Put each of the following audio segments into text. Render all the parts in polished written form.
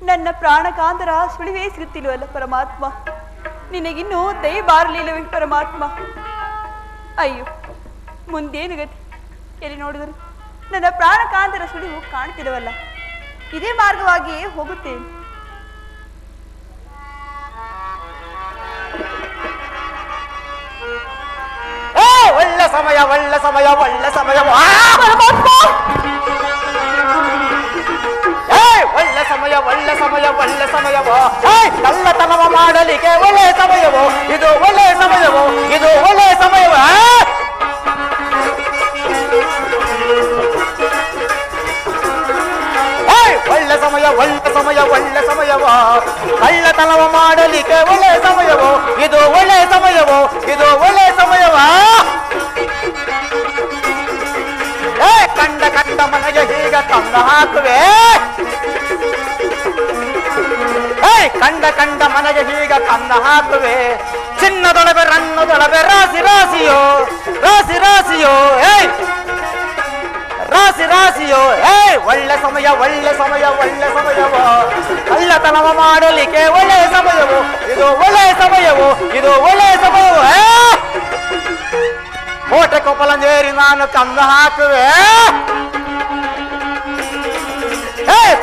ನನ್ನ ಪ್ರಾಣಕಾಂತರ ಸುಳಿವೇ ಸಿಗುತ್ತಿಲ್ವಲ್ಲ ಪರಮಾತ್ಮ. ನಿನಗಿನ್ನೂ ದಯ ಬಾರಲಿಲ್ಲವೇ ಪರಮಾತ್ಮ? ಅಯ್ಯೋ, ಮುಂದೇನು ಗತಿ? ಎಲ್ಲಿ ನೋಡಿದರು ನನ್ನ ಪ್ರಾಣಕಾಂತರ ಸುಳಿವು ಕಾಣ್ತಿಲ್ಲವಲ್ಲ. ಇದೇ ಮಾರ್ಗವಾಗಿಯೇ ಹೋಗುತ್ತೇನೆ. ಒಳ್ಳೆ ಸಮಯ, ಒಳ್ಳೆ ಸಮಯ, ಒಳ್ಳೆ ಸಮಯ, ಒಳ್ಳೆ ಸಮಯ, ಒಳ್ಳೆ ಸಮಯ, ಒಳ್ಳೆ ಸಮಯವೋ. ಕಳ್ಳತನವ ಮಾಡಲಿಕ್ಕೆ ಒಳ್ಳೆ ಸಮಯವೋ ಇದು, ಒಳ್ಳೆ ಸಮಯವೋ ಇದು, ಒಳ್ಳೆ ಸಮಯವೋ. ಒಳ್ಳೆ ಸಮಯ, ಒಳ್ಳೆ ಸಮಯ, ಒಳ್ಳೆ ಸಮಯವೋ. ಕಳ್ಳತನವ ಮಾಡಲಿಕ್ಕೆ ಒಳ್ಳೆ ಸಮಯವೋ ಇದು, ಒಳ್ಳೆ ಸಮಯವೋ ಇದು, ಒಳ್ಳೆ ಸಮಯವಾ. ಕಂಡ ಕಂಡ ಮನೆಗೆ ಹೀಗ ತಂದ ಹಾಕುವೆ. ಕಂಡ ಕಂಡ ಮನೆಗೆ ಹೀಗ ತಂದ ಹಾಕುವೆ. ಚಿನ್ನದೊಳಗೆ ರನ್ನದೊಳಗೆ ರಾಶಿ ರಾಶಿಯೋ, ರಾಶಿ ರಾಶಿಯೋ, ರಾಶಿ ರಾಶಿಯೋ. ಒಳ್ಳೆ ಸಮಯ, ಒಳ್ಳೆ ಸಮಯ, ಒಳ್ಳೆ ಸಮಯವೋ. ಕಳ್ಳತನವ ಮಾಡಲಿಕ್ಕೆ ಒಳ್ಳೆ ಸಮಯವೋ ಇದು, ಒಳ್ಳೆ ಸಮಯವೋ ಇದು, ಒಳ್ಳೆ ಸಮಯವೋ. ಕೋಟೆ ಕೊಪ್ಪಲಂಜೇರಿ ನಾನು ಕಂದ ಹಾಕುವೆ.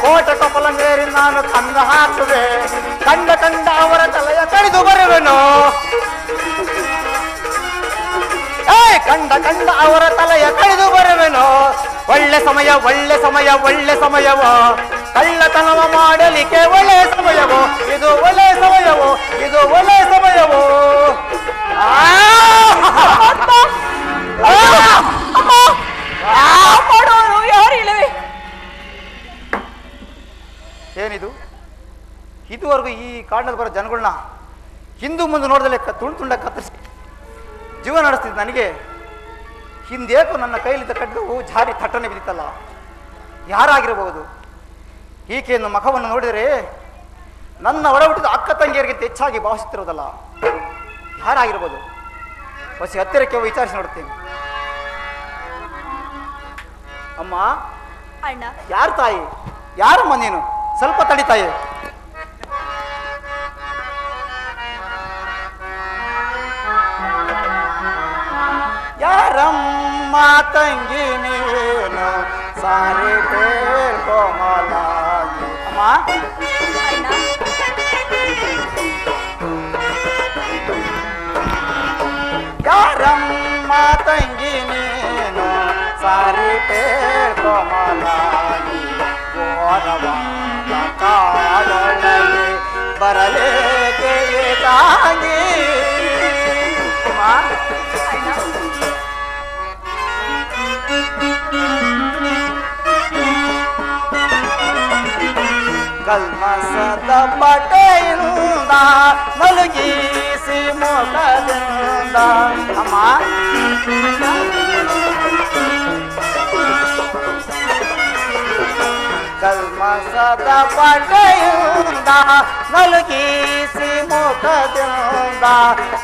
ಕೋಟೆ ಕೊಪ್ಪಲಂಜೇರಿ ನಾನು ಕಂದ ಹಾಕುವೆ. ಕಂಡ ಕಂಡ ಅವರ ತಲೆಯ ಕಡಿದು ಬರುವೆನು. ಕಂಡ ಕಂಡ ಅವರ ತಲೆಯ ಕಡಿದು ಬರುವೆನು. ಒಳ್ಳೆ ಸಮಯ, ಒಳ್ಳೆ ಸಮಯ, ಒಳ್ಳೆ ಸಮಯವೋ. ಕಳ್ಳತನವ ಮಾಡಲಿಕ್ಕೆ ಒಳ್ಳೆ ಸಮಯವೋ ಇದು, ಒಳ್ಳೆ ಸಮಯವೋ ಇದು, ಒಳ್ಳೆ ಸಮಯವೋ. ಮಾಡೋರು ಯಾರು ಇಲ್ಲವೇ? ಏನಿದು? ಇದುವರೆಗೂ ಈ ಕಾಡಿನಲ್ಲಿ ಬರೋ ಜನಗಳನ್ನ ಹಿಂದೂ ಮುಂದೆ ನೋಡಿದಲ್ಲೇ ತುಂಡು ತುಂಡ ಕತ್ತರಿಸಿ ಜೀವನ ನಡೆಸ್ತಿದ್ದು ನನಗೆ ಹಿಂದೇಕು ನನ್ನ ಕೈಲಿದ್ದ ಖಡ್ಗವು ಜಾರಿ ತಟ್ಟನೆ ಬಿದ್ದಿತ್ತಲ್ಲ. ಯಾರಾಗಿರಬಹುದು? ಈಕೆಯನ್ನು ಮಖವನ್ನು ನೋಡಿದರೆ ನನ್ನ ಒಡಹುಟ್ಟಿದ ಅಕ್ಕ ತಂಗಿಯರಿಗಿಂತ ಹೆಚ್ಚಾಗಿ ಭಾವಿಸುತ್ತಿರೋದಲ್ಲ. ಯಾರಾಗಿರ್ಬೋದು? ಹೊಸ ಹತ್ತಿರಕ್ಕೆ ವಿಚಾರಿಸಿ ನೋಡುತ್ತೇನೆ. ಅಮ್ಮ, ಅಣ್ಣ. ಯಾರು ತಾಯಿ? ಯಾರಮ್ಮ ನೀನು? ಸ್ವಲ್ಪ ತಡಿತಾಯಿ. ಯಾರಮ್ಮ ತಂಗಿ ನೀನು ಸಾರಿ ಕೋಮಲಾಗಿ. ಅಮ್ಮ, ಯಾರಮ್ಮ ತಂಗಿ ನೀನು ಸಾರಿ ಕೋಮಲಾಗಿ. ಗೋರವಾದ ಕಾಲೊಳಗೆ ಬರಲೇಕೆ ತಾಗಿ. ಕಲ್ಮಸದ ಬಟ್ಟೆಯಿಂದ ಮಲಗಿಸಿ ಮುಖದಿಂದ. ಅಮ್ಮ, ಕಲ್ಮಸದ ಬಟ್ಟೆಯಿಂದ ಮಲಗಿಸಿ ಮುಖದಿಂದ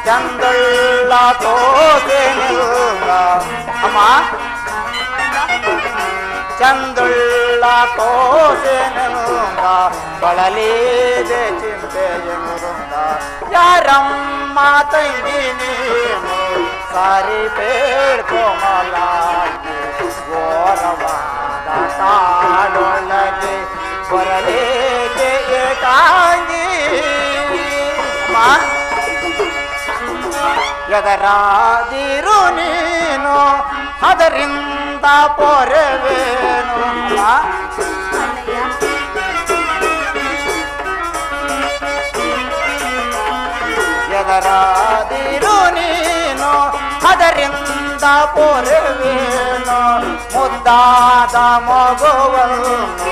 ಚಂದುಳ್ಳ ತೋಗೆನಿಲ್ಲ. ಅಮ್ಮ, ಚಂದುಳ್ಳ ಕೋಸೆನಿಲ್ಲ ಬಳಲಿದೆ ಚಿಂತೆಯನುರುಂದ. ಯಾರಮ್ಮ ತಂಗಿ ನೀನು ಸಾರಿ ಕೋಮಲಾಗಿ. ಘೋರವಾದ ಕಾಡೊಳಗೆ ಬರಲೇಕೆ ಏಕಾಂಗಿ. ಎದರಾದಿರು ನೀನು ಅದರಿಂದ ಪೊರೆವೇನು. ಎದರಾದಿರು ನೀನು ಅದರಿಂದ ಪೊರೆವೇನು. ಮುದ್ದಾದ ಮಗುವನ್ನು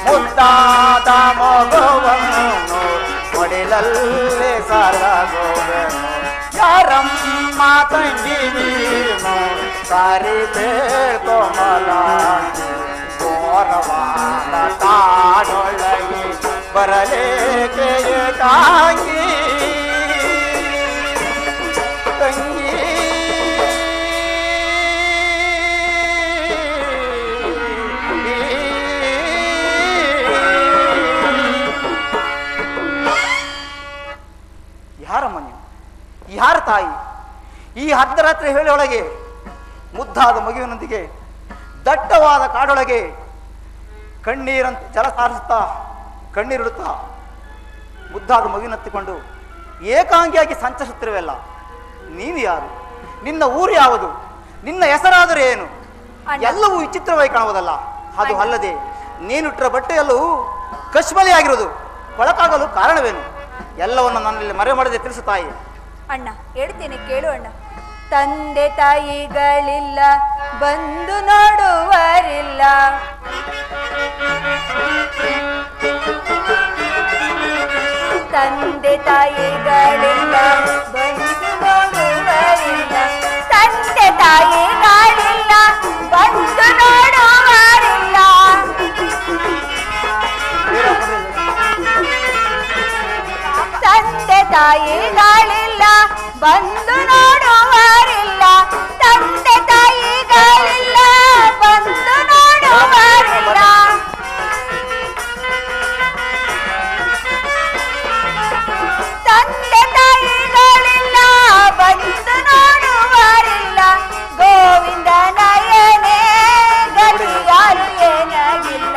ಮುದ್ದಾದ ಮಗುವನ್ನು ಒಡಿಲಲ್ಲಿ ಸಾಲಗೋವೆನು. ಯಾರಮ್ಮ ತಂಗಿ ನೀನು ಸಾರಿ ಕೋಮಲಾಗಿ. ಘೋರವಾದ ಕಾಡೊಳಗೆ ಬರಲೇಕೆ ಏಕಾಂಗಿ. ತಂಗಿ ತಾಯಿ. ಈ ಅರ್ಧರಾತ್ರಿ ವೇಳೆಯೊಳಗೆ ಮುದ್ದಾದ ಮಗುವಿನೊಂದಿಗೆ ದಟ್ಟವಾದ ಕಾಡೊಳಗೆ ಕಣ್ಣೀರಂತೆ ಜಲ ಸಾರಿಸುತ್ತಾ ಕಣ್ಣೀರಿಡುತ್ತಾ ಮುದ್ದಾದ ಮಗುವಿನತ್ತಿಕೊಂಡು ಏಕಾಂಗಿಯಾಗಿ ಸಂಚರಿಸುತ್ತಿರುವೆಲ್ಲ. ನೀನು ಯಾರು? ನಿನ್ನ ಊರು ಯಾವುದು? ನಿನ್ನ ಹೆಸರಾದರೂ ಏನು? ಎಲ್ಲವೂ ವಿಚಿತ್ರವಾಗಿ ಕಾಣುವುದಲ್ಲ. ಅದು ಅಲ್ಲದೆ ನೀನುಟ್ಟಿರೋ ಬಟ್ಟೆಯಲ್ಲೂ ಕಶ್ಮಲಿಯಾಗಿರುವುದು ಕೊಳಕಾಗಲು ಕಾರಣವೇನು? ಎಲ್ಲವನ್ನು ನನ್ನಲ್ಲಿ ಮರೆ ಮಾಡದೆ ತಿಳಿಸು ತಾಯಿ. ಅಣ್ಣ ಹೇಳ್ತೇನೆ ಕೇಳು ಅಣ್ಣ. ತಂದೆ ತಾಯಿಗಳಿಲ್ಲ, ಬಂದು ನೋಡುವರಿಲ್ಲ, ತಂದೆ ತಾಯಿಗಳಿಲ್ಲ, ಬಂದು ನೋಡುವರಿಲ್ಲ, ತಂದೆ ತಾಯಿಗಳಿಲ್ಲ, ಬಂದು ನೋಡುವರಿಲ್ಲ, ತಂದೆ ತಾಯಿಗಳಿಲ್ಲ, ಬಂದು ನೋಡುವರಿಲ್ಲ, ತಂದೆ ತಾಯಿಗಳಿಲ್ಲ, ಬಂದು ನೋಡುವರಿಲ್ಲ, ತಂದೆ ತಾಯಿಗಳಿಲ್ಲ, ಬಂದು ನೋಡುವರಿಲ್ಲ, ಗೋವಿಂದ ನಯನೇ ಗತಿ ಯಾರು ಏನಾಗಿಲ್ಲ,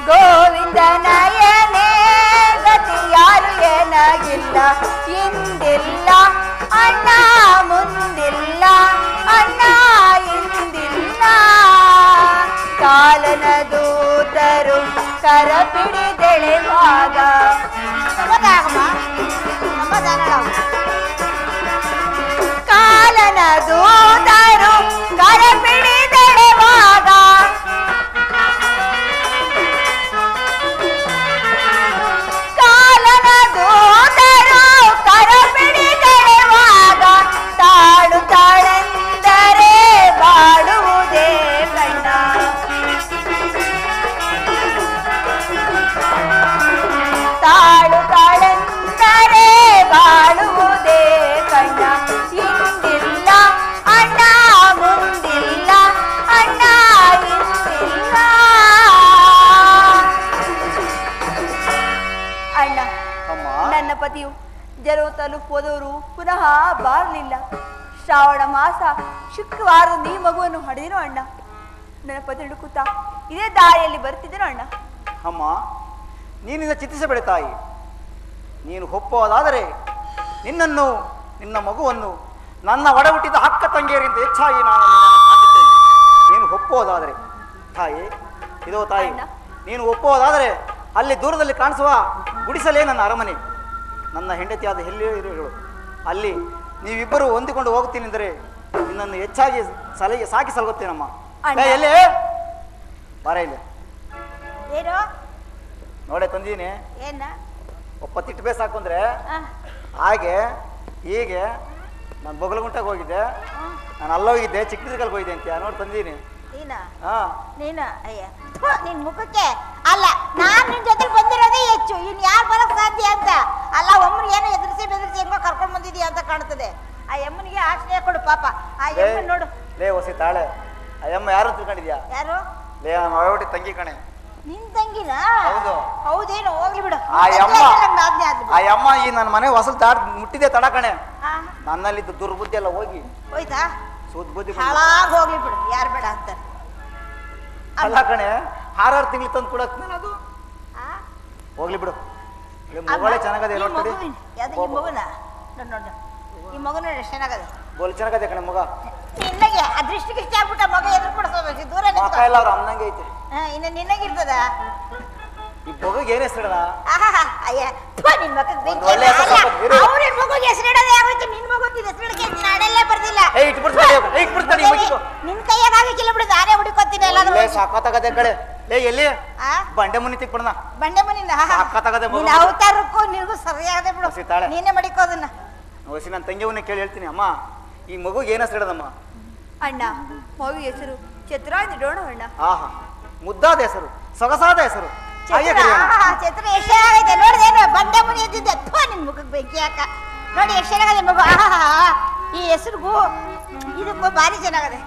ಗೋವಿಂದ ನಯನೇ ಗತಿ ಯಾರು ಏನಾಗಿಲ್ಲ, ಹಿಂದಿಲ್ಲ ಅಣ್ಣ ಮುಂದಿಲ್ಲ, ಅಣ್ಣ ಹಿಂದಿಲ್ಲ, ಕಾಲನ ದೂತರು ಕರ ಪಿಡಿದೆಳೆವಾಗ, ಕಾಲನ ದೂತರು ಕರ ಪಿಡಿದೆಳೆವಾಗ, ಕಾಲನ ದೂತರು ಕರ ಪಿಡಿದೆಳೆವಾಗ, ತಾಳು ತಾಳೆಂದರೆ ಬಾಳುವುದೇ ಕಣ್ಣ, ತಾಳು ತಾಳೆಂದರೆ ಬಾಳುವುದೇ ಕಣ್ಣ, ಹಿಂದಿಲ್ಲ ಅಣ್ಣ ಮುಂದಿಲ್ಲ, ಅಣ್ಣ ಹಿಂದಿಲ್ಲ. ಅಣ್ಣ ಅಮ್ಮ, ನನ್ನ ಪತಿಯು ಜರು ತಲುಪೋದವರು ಪುನಃ ಬಾರಲಿಲ್ಲ. ಶ್ರಾವಣ ಮಾಸ ಶುಕ್ರವಾರದ ಈ ಮಗುವನ್ನು ಹಡೆದಿರೋ ಅಣ್ಣ. ನನ್ನ ಪತಿ ಹುಡುಕುತ್ತಾ ಇದೇ ದಾರಿಯಲ್ಲಿ ಬರ್ತಿದ್ದೇನೋ ಅಣ್ಣ. ಅಮ್ಮ, ನೀನಿಂದ ಚಿಂತಿಸಬೇಡ ತಾಯಿ. ನೀನು ಒಪ್ಪೋದಾದರೆ ನಿನ್ನನ್ನು ನಿನ್ನ ಮಗುವನ್ನು ನನ್ನ ಒಡ ಹುಟ್ಟಿದ ಅಕ್ಕ ತಂಗಿಯರಿಂದ ಹೆಚ್ಚಾಗಿ ನಾನು ನಿನ್ನನ್ನು ಕಾಣುತ್ತೇನೆ. ನೀನು ಒಪ್ಪೋದಾದರೆ ತಾಯಿ, ಇದೋ ತಾಯಿ, ನೀನು ಒಪ್ಪೋದಾದರೆ ಅಲ್ಲಿ ದೂರದಲ್ಲಿ ಕಾಣಿಸುವ ಗುಡಿಸಲೇ ನನ್ನ ಅರಮನೆ, ನನ್ನ ಹೆಂಡತಿಯಾದ ಹೆಲ್ಲಿರು. ಅಲ್ಲಿ ನೀವಿಬ್ಬರು ಹೊಂದಿಕೊಂಡು ಹೋಗ್ತೀನಿ ಅಂದರೆ ನಿನ್ನನ್ನು ಹೆಚ್ಚಾಗಿ ಸಾಕಿ ಸಲಗುತ್ತೇನಮ್ಮ. ಎಲ್ಲೇ ಬಾರ ಇಲ್ಲ ಏನು ನೋಡೆ ತಂದೀನಿ. ಏನ ಒಪ್ಪತ್ತಿಟ್ಟು ಸಾಕು ಅಂದ್ರೆ ಹಾಗೆ ಹೀಗೆ ನಾನು ಬೊಗಲಗುಂಟಾಗ ಹೋಗಿದ್ದೆ, ನಾನು ಅಲ್ಲೋಗಿದ್ದೆ, ಚಿಕ್ಕದಿರ್ಗಲ್ಗೆ ಹೋಗಿದ್ದೆ ಅಂತ ನೋಡಿ ತಂದೀನಿ. ನೀನು ಅಯ್ಯ ನಿನ್ ಮುಖಕ್ಕೆ ಅಲ್ಲ, ನಾನ್ ನಿನ್ ಜೊತೆ ಬಂದಿರೋದೇ ಹೆಚ್ಚು, ಇನ್ ಯಾರು ಬರಕ್ ಸಾಧ್ಯ ಅಂತ ಅಲ್ಲ. ಒಮ್ಮರು ಏನೋ ಎದುರಿಸಿ ಬೆದರಿಸಿ ಹೆಂಗೋ ಕರ್ಕೊಂಡ್ ಬಂದಿದ್ಯಾ ಅಂತ ಕಾಣ್ತದೆ. ಆ ಎಮ್ಮನಿಗೆ ಆಶ್ರಯ ಕೊಡು ಪಾಪ. ಆ ಎಮ್ಮನ್ ನೋಡು. ಲೇ ಹೊಸಿ ತಾಳೆ, ಆ ಎಮ್ಮ ಯಾರು ತಿಳ್ಕೊಂಡಿದ್ಯಾ? ಯಾರು? ಲೇ ಒಳಗಡೆ ತಂಗಿ ಕಣೆ. ನಿನ್ ತಂಗಿನ? ಹೌದು. ಹೌದೇನು, ಹೋಗ್ಲಿ ಬಿಡು. ಆ ಅಮ್ಮ ಈ ನನ್ನ ಮನೆ ಹೊಸಲು ಮುಟ್ಟಿದೆ ತಡ ಕಣೆ. ನನ್ನಲ್ಲಿದ್ದು ದುರ್ಬುದ್ಧಿ ಎಲ್ಲ ಹೋಗಿ ಹೋಯ್ತಾ? ಸುದ್ಬುದ್ಧಿ ಹಾಳಾಗಿ ಹೋಗ್ಲಿ ಬಿಡು, ಯಾರು ಬೇಡ ಅಂತಾರೆ. ಅಲ್ಲ ಕಣೆ, 6 ತಿಂಗಳು ತಂದು ಕೊಡಕ್ ಅದು ಹೋಗ್ಲಿ ಬಿಡು. ಮಗಳೇ ಚೆನ್ನಾಗದೆ ನೋಡ್ತೀರಿ. ಈ ಮಗುನ ನೋಡ, ಈ ಮಗುನ ಎಷ್ಟು ಚೆನ್ನಾಗದೆ, ಬೋಲ್ ಚೆನ್ನಾಗದೆ ಕಣೆ ಮಗ. ನಿನ್ನಗೆ ಅದೃಷ್ಟಿಗೆ ಇಷ್ಟ ಆಗ್ಬಿಟ್ಟ ಮಗ ಎದುರು ಕೊಡಿಸೋಬೇಕು, ದೂರ ಎಲ್ಲ ಅವ್ರ ಅಮ್ಮನಂಗೆ ಐತೆ. ಇನ್ನು ನಿನ್ನಗಿರ್ತದ ಈ ಮಗುಗೆ ಏನ್ ಹೆಸರಿಡ? ಅಯ್ಯ ನಿನ್ ಮಗಗೆ ಅವ್ರ ಮಗುಗೆ ಹೆಸರಿಡೋದೇ ಆಗೋಯ್ತು. ನಿನ್ ಮಗು ಹೆಸರಿಡಕ್ಕೆ ನಾಡೆಲ್ಲೇ ಬರ್ದಿಲ್ಲ. ನಿನ್ ಕೈಯಾಗ ಆಗಿಲ್ಲ ಬಿಡು, ನಾನೇ ಹುಡುಕೋತೀನಿ ಎಲ್ಲಾದ್ರೂ. ಸಾಕಾಗದೆ ಕಡೆ. ಲೇ ಎಲ್ಲಿ ಬಂಡೆ ಮುನಿ ತಿಕ್ಬಿಡಣ. ಬಂಡೆ ಮುನಿನ ಸಾಕಾಗದೆ ಅವತಾರಕ್ಕೂ ನಿನಗೂ ಸರಿಯಾಗದೆ ಬಿಡು, ನೀನೇ ಮಡಿಕೋದನ್ನ. ಹೊಸಿ ನನ್ನ ತಂಗಿಯವನ್ನ ಕೇಳಿ ಹೇಳ್ತೀನಿ. ಅಮ್ಮ, ಈ ಮಗುಗೆ ಏನ್ ಹೆಸರಿಡದಮ್ಮ? ಅಣ್ಣ, ಮಗು ಹೆಸರು ಛತ್ರ ಇಡೋಣ ಅಣ್ಣ. ಆಹಾ, ಮುದ್ದಾದ ಹೆಸರು, ಸೊಗಸಾದ ಹೆಸರು. ಛತ್ರ ಎಷ್ಟು ಆಗೈತೆ ನೋಡಿದೇನು? ಬಂಡೆ ಮುನಿ ಎದ್ದಿದ್ದೆ. ನಿನ್ ಮುಖಕ್ಕೆ ಬೆಂಕಿ ಹಾಕ ನೋಡಿ, ಎಷ್ಟು ಚೆನ್ನಾಗದೆ ಮಗು. ಈ ಹೆಸರಿಗೂ ಇದಕ್ಕೂ ಭಾರಿ ಚೆನ್ನಾಗದೆ.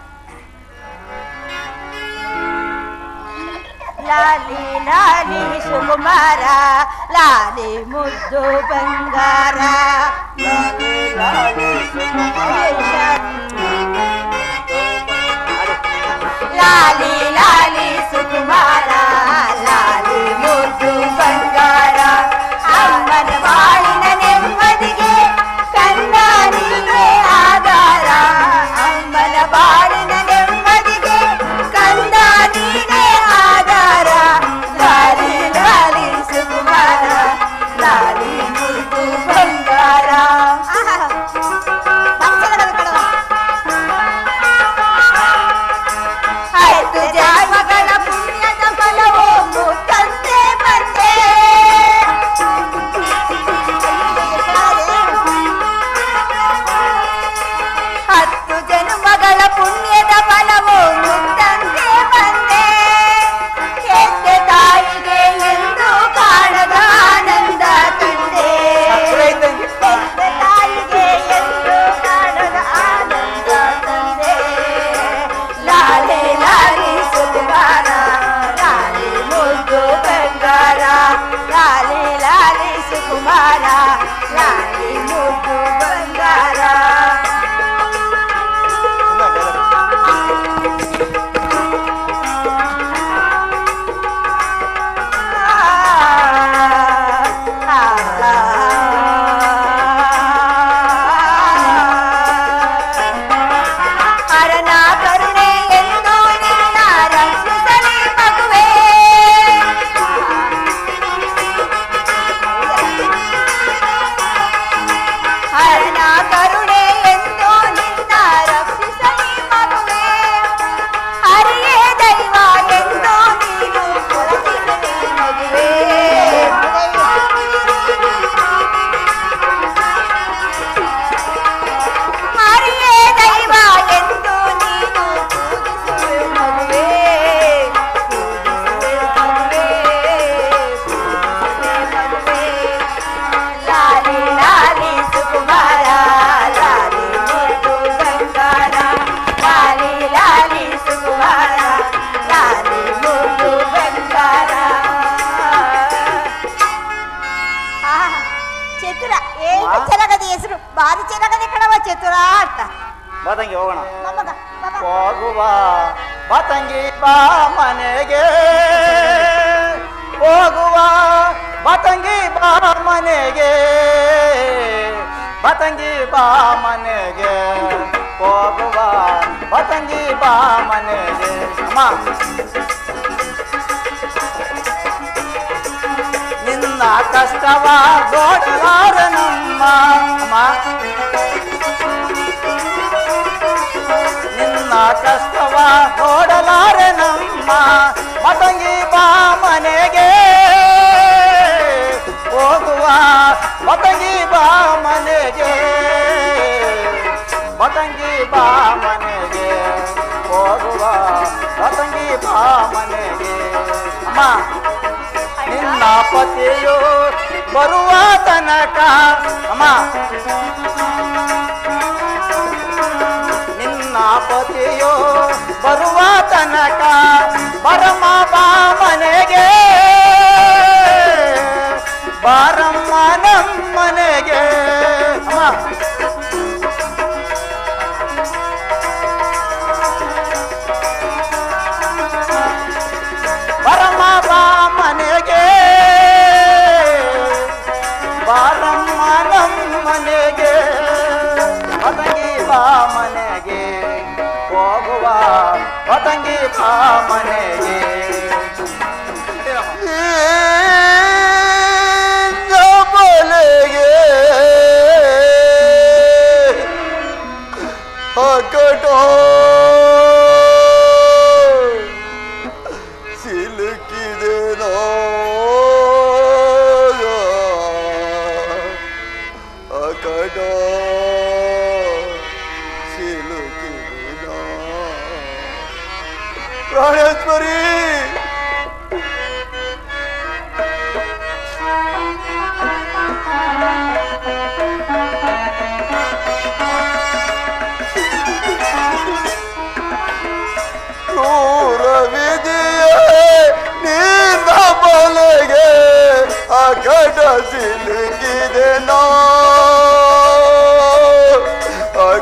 ಲಾಲಿ ಲಾಲಿ ಸುಕುಮಾರ ಲಾಲಿ ಮುದ್ದು ಬಂಗಾರ ಲಾಲಿ ಲಾಲಿ ಸುಕುಮಾರ ಲಾಲಿ ಮುದ್ದು ಬಂಗಾರ ಅಮ್ಮನ ಬಾಳಿನ ನೆಮ್ಮದಿಗೆ ಕಂದ ನೀನೇ ಆಧಾರ ಅಮ್ಮನ ಬಾಳಿನ ನೆಮ್ಮದಿಗೆ ಕಂದ ನೀನೇ ಆಧಾರ ಲಾಲಿ ಲಾಲಿ ಸುಕುಮಾರ ಲಾಲಿ ಮುದ್ದು ಬಂಗಾರ ಆಯ್ತು ಜನ್ಮಗಳ ಪುಣ್ಯದ ಫಲವೋ ಮುತ್ತಂತೆ ಬಂದೆ ಹತ್ತು ಜನ್ಮಗಳ ಪುಣ್ಯದ ಫಲವೋ ಮುತ್ತಂತೆ ಬಂದೆ ಹೆತ್ತ ತಾಯಿಗೆ ಎಂದು ಕಾಣದ ಆನಂದ ತಂದೆ ಹೆತ್ತ ತಾಯಿಗೆ ಎಂದು ಕಾಣದ ಆನಂದ ತಂದೆ ಲಾಲಿ ಲಾಲಿ ಸುಕುಮಾರ ಲಾಲಿ ಮುದ್ದು ಬಂಗಾರ ಲಾಲಿ ಲಾಲಿ ಸುಕುಮಾರ ಲಾಲಿ ಮುದ್ದು ಬಂಗಾರ ಹರನ ಕರುಣೆ ಎಂದು ನಿನ್ನ ರಕ್ಷಿಸಲಿ ಮಗುವೆ ಹರನ ಕರುಣೆ ಎಂದು ನಿನ್ನ ರಕ್ಷಿಸಲಿ ಮಗುವೆ ಹರಿಯೇ ದೈವ ಎಂದು ನೀನು ಪುರತಿಸಲಿ ಮಗುವೆ ಹರಿಯೇ ದೈವ ಎಂದು ನೀನು ಪೂಜಿಸುವೆ ಮಗುವೆ ಪೂಜಿಸುವೆ ಮಗುವೆ ಪೂಜಿಸುವೆ ಮಗುವೆ ಲಾಲಿ ಲಾಲಿ ಸುಕುಮಾರ ಲಾಲಿ ಮುದ್ದು ಬಂಗಾರ ಲಾಲಿ ಲಾಲಿ ಸುಕುಮಾರ ಲಾಲಿ ಮುದ್ದು ಬಂಗಾರ ಚತುರ ಏನು ಚೆನ್ನಾಗದೆ ಹೆಸರು ಭಾರಿ ಚೆನ್ನಾಗದೆ ಕಣವ ಚತುರ ಅಂತ ಬಾತಂಗಿ ಹೋಗೋಣ ಮೊಮ್ಮಗ ಮೊಮ್ಮ ಹೋಗುವ ಬಾತಂಗಿ ಬಾ ಮನೆಗೆ ಹೋಗುವ ಬಾತಂಗಿ ಬಾ ಮನೆಗೆ ಬಾತಂಗಿ ಬಾ ಮನೆಗೆ ಹೋಗುವ ಬಾತಂಗಿ ಬಾ ಮನೆಗೆ ಅಮ್ಮ ನಿನ್ನ ಕಷ್ಟವ ನೋಡಲಾರನಮ್ಮ ಅಮ್ಮ ನಿನ್ನ ಕಷ್ಟವ ನೋಡಲಾರನಮ್ಮ ಮತಂಗಿ ಬಾ ಮನೆಗೆ ಹೋಗುವ ಮತಂಗಿ ಬಾ ಮನೆಗೆ ಮತಂಗಿ ಬಾ ಮನೆಗೆ ಹೋಗುವ ಮತಂಗಿ ಬಾ ಮನೆಗೆ ಅಮ್ಮ ನಿನ್ನ ಪತಿಯು ಬರುವ ತನಕ ಅಮ್ಮ ನಿನ್ನ ಪತಿಯು ಬರುವ ತನಕ ಬರಮ್ಮ ಬಾ ಮನೆಗೆ ಬಾರಮ್ಮ ನಮ್ಮನೆಗೆ ಅಮ್ಮ ಬರಮ್ಮ ಬಾ ಮನೆಗೆ ಬಾರಮ್ಮ ನಮ್ಮನೆಗೆ ಪತಂಗಿ ಬಾ ಮನೆಗೆ ಹೋಗುವ ಪತಂಗಿ ಬಾ ಮನೆಗೆ ಮನೆಗೆ ಹೊಕಟೋ ಸಿಲುಕಿದೆನೋ ಹೊಕಟೋ ಸಿಲುಕಿದೆನೋ ಪ್ರಾಣೇಶ್ವರಿ ಕ್ರೂರ ವಿಧಿಯೇ ನೀ ಕಟ ಸಿಲುಕಿದೆ ನಾ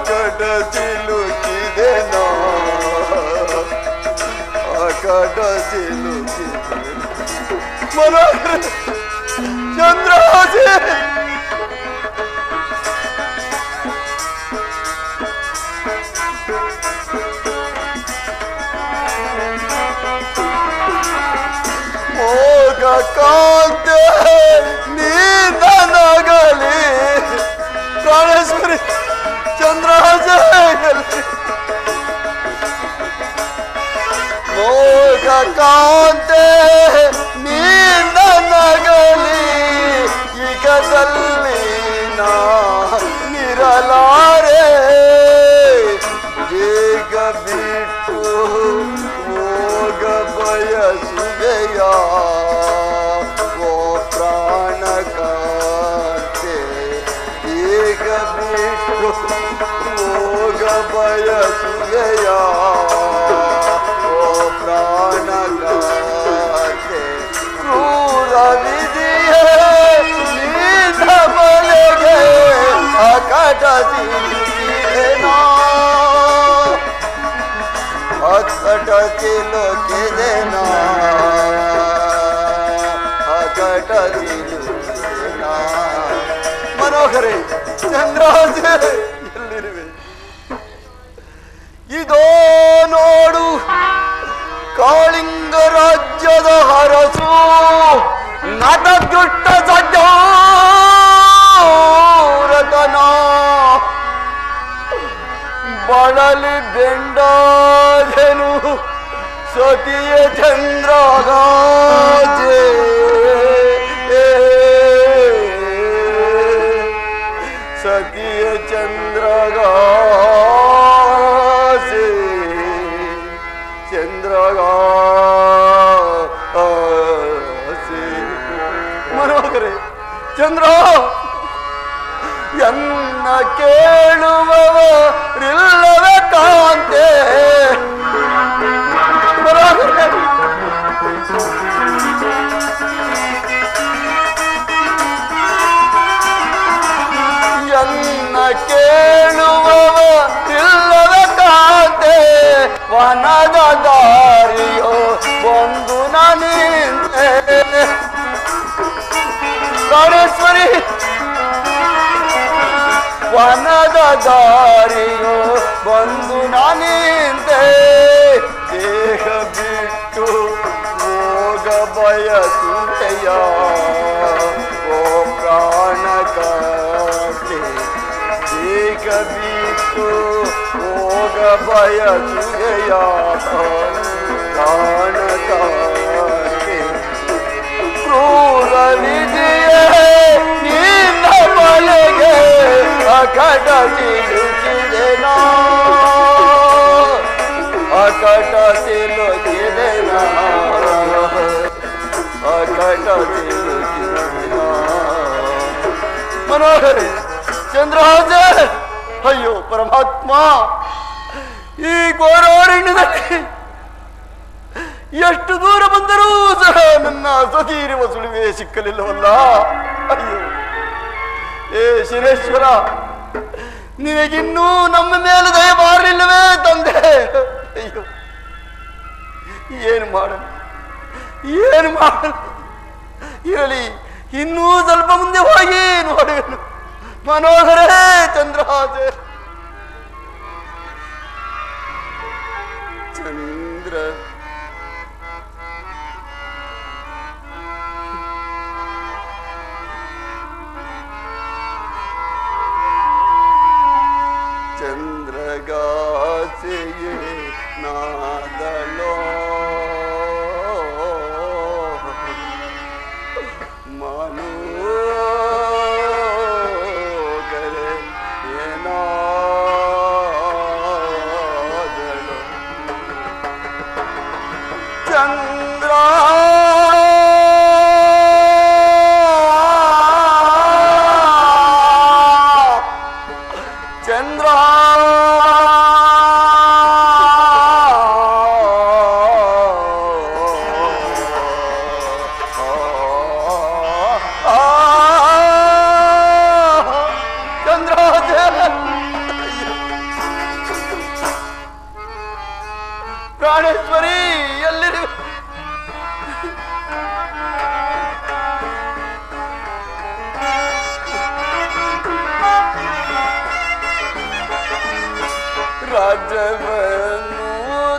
ಕಟ ಸಿಲುಕಿದೆ ನಾ ಕಟ ಸಿಲುಕಿದೆ ಮನೋಹರ ಚಂದ್ರಾಜೆ ಮೋಗ ಕಾಂತೆ ನೀನಗಲಿ ಪ್ರಾಣೇಶ್ವರಿ ಚಂದ್ರಾಜಯಲ್ಲಿ ಮೋಗ ಕಾಂತೆ ನೀನಗಲಿ ಈಗದಲ್ಲಿ ನಾ ನಿರಲಾರೆ ಬೇಗ ಬಿಟ್ಟು ಹೋಗ ಬಯಸುವೆಯ ಓ ಪ್ರಾಣಕಾಂತೆ ಬೇಗ ಬಿಟ್ಟು ಹೋಗ ಬಯಸುವೆಯ ಓ ಪ್ರಾಣಕಾಂತೆ ಕ್ರೂರ ವಿಧಿಯೇ ನೀನ ಬಲೆಗೆ ಅಕಟ ಸಿಲುಕಿದೆನಾ ಅಕಟ ಸಿಲುಕಿದೆನಾ ಅಕಟ ಸಿಲುಕಿದೆನಾ ಮನೋಹರೇ ಚಂದ್ರಾಜೆ ಎಲ್ಲಿರುವೆ ಇದೋ ನೋಡು ಕಾಳಿಂಗ ರಾಜ್ಯದ ಹರಸು ನಟದೃಷ್ಟ ಸಜ್ಜಾರಕನ ಬಳಲಿ ಬೆಂಡಾದೆನು ಸತಿಯ ಚಂದ್ರಗಾಜೆ ಸತಿಯ ಚಂದ್ರಗಾಸೆ ಚಂದ್ರಗಾಸೆ ಮನೋಹರೇ ಚಂದ್ರ ಎನ್ನ ಕೇಳುವವರಿಲ್ಲವೇ ಕಾಂತೆ ಮನೋಹರೇ ಎನ್ನ ಕೇಳುವವರಿಲ್ಲವೇ ಕಾಂತೆ ವನದ ದಾರಿಯೋ ಒಂದು ನಿಂತೆ ಪ್ರಾಣೇಶ್ವರಿ ವನದ ದಾರಿಯೋ ಬಂದು ನಾನಿಂದೆ ದೇಹ ಬಿಟ್ಟು ಹೋಗ ಬಯಸುವೆಯ ಓ ಪ್ರಾಣಕಾಂತೆ ದೇಹ ಬಿಟ್ಟು ಹೋಗ ಬಯಸುವೆಯ ಪ್ರಾಣಕಾಂತೆ ಕ್ರೂರ ವಿಧಿಯೇ ನಿನ್ನ ಬಲೆಗೆ ಅಕಟ ಸಿಲುಕಿದೆನಾ ಅಕಟ ಸಿಲುಕಿದೆನಾ ಅಕಟ ಸಿಲುಕಿದೆನಾ ಮನೋಹರೇ ಚಂದ್ರಹಾಜೆ ಅಯ್ಯೋ ಪರಮಾತ್ಮ ಈ ಘೋರಾರಣ್ಯದಲ್ಲಿ ಎಷ್ಟು ದೂರ ಬಂದರೂ ಸಹ ನನ್ನ ಸತಿ ಇರುವ ಸುಳಿವೆ ಸಿಕ್ಕಲಿಲ್ಲವಲ್ಲ ಅಯ್ಯೋ ಏ ಶಿರೇಶ್ವರ ನಿನಗಿನ್ನೂ ನಮ್ಮ ಮೇಲೆ ದಯ ಬಾರಲಿಲ್ಲವೇ ತಂದೆ ಅಯ್ಯೋ ಏನು ಮಾಡಲು ಇರಲಿ ಇನ್ನೂ ಸ್ವಲ್ಪ ಮುಂದೆ ಹೋಗಿ ನೋಡುವೆನು ಮನೋಹರೇ ಚಂದ್ರಹಾಜೆ ಚಂದ್ರ ಚಂದ್ರಗಾಸೆಯೇ ನಾದಲೋ ಮನೋಗರೆ ಏನಾದಲೋ ಚಂದ್ರ ಚಂದ್ರ ಪ್ರಾಣೇಶ್ವರಿ ಎಲ್ಲಿರು? ರಾಜ್ಯವನ್ನು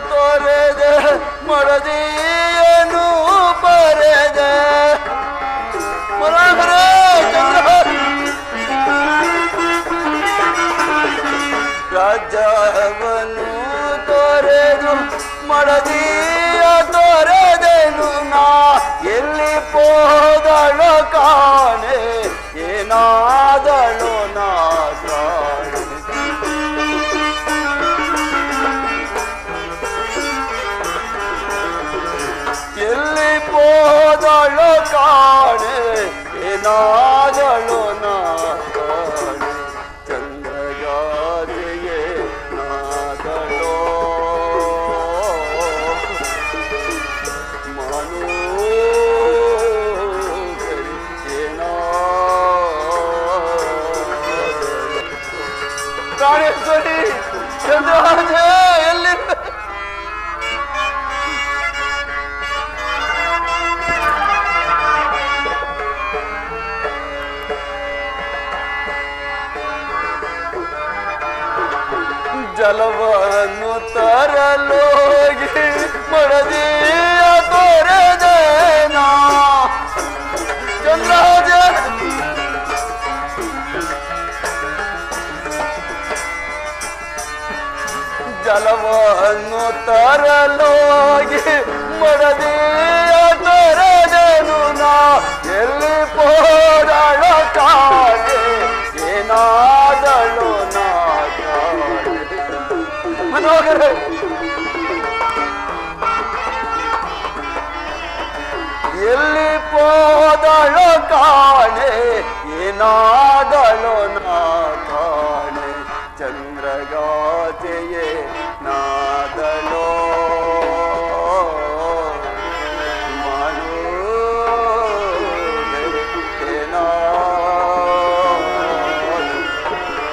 ತೊರೆದೆ ಮಡದಿಯನ್ನು ಬರೆದೆ ಮನೋಹರ ಚಂದ್ರಹಾಸ ರಾಜ್ಯವನ್ನು ತೊರೆದು ಮಡದಿಯ ತೊರೆದೆನು ನಾ ಎಲ್ಲಿ ಹೋದಳು ಕಾಣೆ ಏನಾದಳು ನಾ ಕಾಣೆ ಎಲ್ಲಿ ಹೋದಳು ಕಾಣೆ ಏನಾದಳು ನಾ ಕಾಣೆ ಚಂದ್ರಗಾದಿಗೆ ನಾದಳೋ ಪ್ರಾಣೇಶ್ವರಿ ಚಂದ್ರರಾಜ ಎಲ್ಲಿ? ಜಲವನ್ನು ತರಲೋಗಿ ಮಡದಿಯ ತೊರೆದೇನಾ ಚಂದ್ರರಾಜ ಜಲವನ್ನು ತರಲೋಗಿ ಮಡದಿಯ ತೊರೆದೆನು ನಾ ಎಲ್ಲಿ ಹೋದಳು ಕಾಣೆ ಏನಾದಳು ನಾ ಮನೋಹರ ಎಲ್ಲಿ ಹೋದಳು ಕಾಣೆ ಏನಾದಳು ನಾ ಕಾಣೆ ಚಂದ್ರಗಾತೆಯೇ ನಾದಳೋ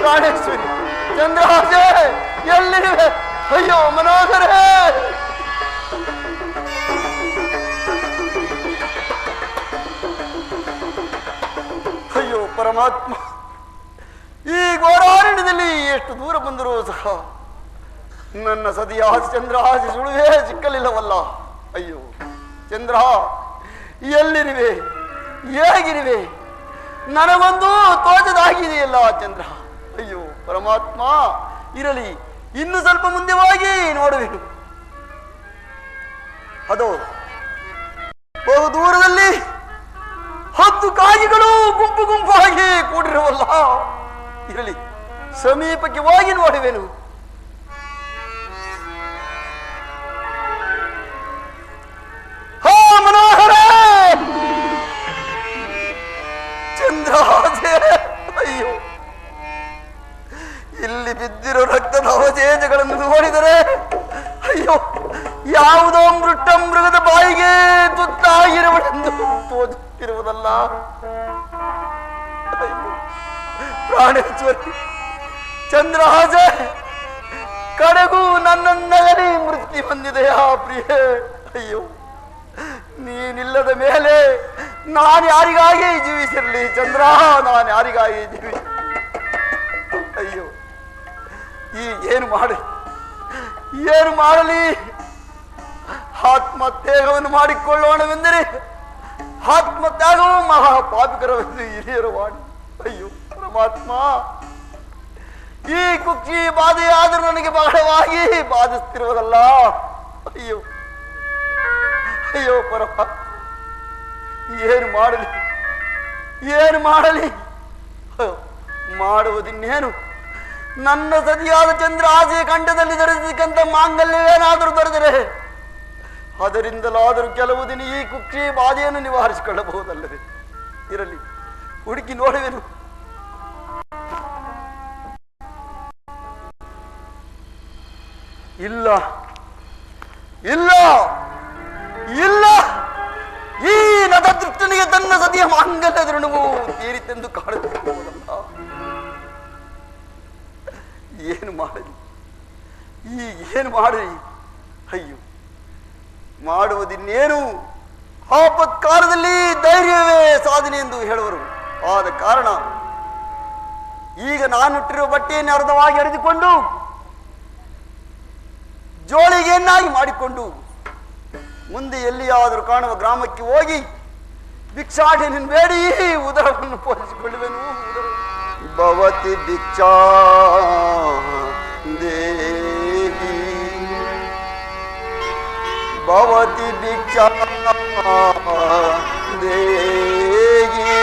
ಪ್ರಾಣೇಶ್ವರಿ ಚಂದ್ರಹಾಸೆ ಎಲ್ಲಿವೆ? ಅಯ್ಯೋ ಮನೋಹರ ಅಯ್ಯೋ ಪರಮಾತ್ಮ ಈ ಘೋರಾರಣ್ಯದಲ್ಲಿ ಎಷ್ಟು ದೂರ ಬಂದರೂ ಸಹ ನನ್ನ ಸದಿಯಾದ ಚಂದ್ರಹಾಸಿ ಸುಳುವೇ ಸಿಕ್ಕಲಿಲ್ಲವಲ್ಲ. ಅಯ್ಯೋ ಚಂದ್ರ ಎಲ್ಲಿರುವೆ? ಹೇಗಿರುವೆ? ನನಗೊಂದು ತೋಚದಾಗಿದೆಯಲ್ಲ ಚಂದ್ರ. ಅಯ್ಯೋ ಪರಮಾತ್ಮ ಇರಲಿ, ಇನ್ನು ಸ್ವಲ್ಪ ಮುಂದೆ ಹೋಗಿ ನೋಡುವೆನು. ಅದು ಬಹು ದೂರದಲ್ಲಿ 10 ಕಾಗಿಗಳು ಗುಂಪು ಗುಂಪಾಗಿ ಕೂಡಿರುವಲ್ಲ. ಇರಲಿ, ಸಮೀಪಕ್ಕೆ ಹೋಗಿ ನೋಡುವೆನು. ಹಾ ಮನೋಹರ ಚಂದ್ರಹಾಸೆ, ಅಯ್ಯೋ ಇಲ್ಲಿ ಬಿದ್ದಿರೋ ರಕ್ತದ ಅವಶೇಷಗಳನ್ನು ನೋಡಿದರೆ ಅಯ್ಯೋ ಯಾವುದೋ ಮೃಟ್ಟ ಮೃಗದ ಬಾಯಿಗೆ ತುತ್ತಾಗಿರುವುದೆಂದು ತೋಚುತ್ತಿರುವುದಲ್ಲ. ಪ್ರಾಣೇಶ್ವರಿ ಚಂದ್ರಹಾಸ, ಕಡೆಗೂ ನನ್ನನ್ನಗಲಿ ಮೃತ್ಯು ಬಂದಿದೆಯಾ ಪ್ರಿಯೆ? ಅಯ್ಯೋ ನೀನಿಲ್ಲದ ಮೇಲೆ ನಾನು ಯಾರಿಗಾಗಿ ಜೀವಿಸಿರಲಿ ಚಂದ್ರ? ನಾನು ಯಾರಿಗಾಗಿ ಜೀವಿಸಿ? ಅಯ್ಯೋ ಈ ಏನು ಮಾಡಲಿ? ಆತ್ಮತ್ಯಾಗವನ್ನು ಮಾಡಿಕೊಳ್ಳೋಣವೆಂದರೆ ಆತ್ಮತ್ಯಾಗವು ಮಹಾಪಾಪಿಕರವೆಂದು ಹಿರಿಯರು ಮಾಡಿ. ಅಯ್ಯೋ ಪರಮಾತ್ಮ, ಈ ಕುಕ್ಷಿ ಬಾಧೆಯಾದರೂ ನನಗೆ ಬಹಳವಾಗಿ ಬಾಧಿಸ್ತಿರುವುದಲ್ಲ. ಅಯ್ಯೋ ಅಯ್ಯೋ ಪರಮಾತ್ಮ, ಏನು ಮಾಡಲಿ? ಮಾಡುವುದಿನ್ನೇನು? ನನ್ನ ಸತಿಯಾದ ಚಂದ್ರ ಆಸೆಯ ಕಂಠದಲ್ಲಿ ಧರಿಸತಕ್ಕಂಥ ಮಾಂಗಲ್ಯವೇನಾದರೂ ದೊರೆದರೆ ಅದರಿಂದಲಾದರೂ ಕೆಲವು ದಿನ ಈ ಕುಕ್ಷಿ ಬಾಧೆಯನ್ನು ನಿವಾರಿಸಿಕೊಳ್ಳಬಹುದಲ್ಲದೆ. ಇರಲಿ, ಹುಡುಕಿ ನೋಡುವೆನು. ಇಲ್ಲ ಇಲ್ಲ ಇಲ್ಲ, ಈ ನದದೃಷ್ಟನಿಗೆ ತನ್ನ ಸತಿಯ ಮಾಂಗಲ್ಯದ ಋಣವು ತೀರಿತೆಂದು ಕಾಣುತ್ತಿರುವುದಲ್ಲ. ಏನು ಮಾಡಲಿ? ಅಯ್ಯೋ, ಮಾಡುವುದಿನ್ನೇನು? ಆಪತ್ಕಾಲದಲ್ಲಿ ಧೈರ್ಯವೇ ಸಾಧನೆ ಎಂದು ಹೇಳುವರು. ಆದ ಕಾರಣ ಈಗ ನಾನುಟ್ಟಿರುವ ಬಟ್ಟೆಯನ್ನು ಅರ್ಧವಾಗಿ ಹರಿದುಕೊಂಡು ಜೋಳಿಗೆಯನ್ನಾಗಿ ಮಾಡಿಕೊಂಡು ಮುಂದೆ ಎಲ್ಲಿಯಾದರೂ ಕಾಣುವ ಗ್ರಾಮಕ್ಕೆ ಹೋಗಿ ಭಿಕ್ಷಾಟನೆಯನ್ನು ಬೇಡಿ ಉದರವನ್ನು ಪೋಷಿಸಿಕೊಳ್ಳುವೆನು. ಭವತಿ ಭಿಕ್ಷಾ ದೇಹಿ ಭವತಿ ಭಿಕ್ಷಾ ದೇಹಿ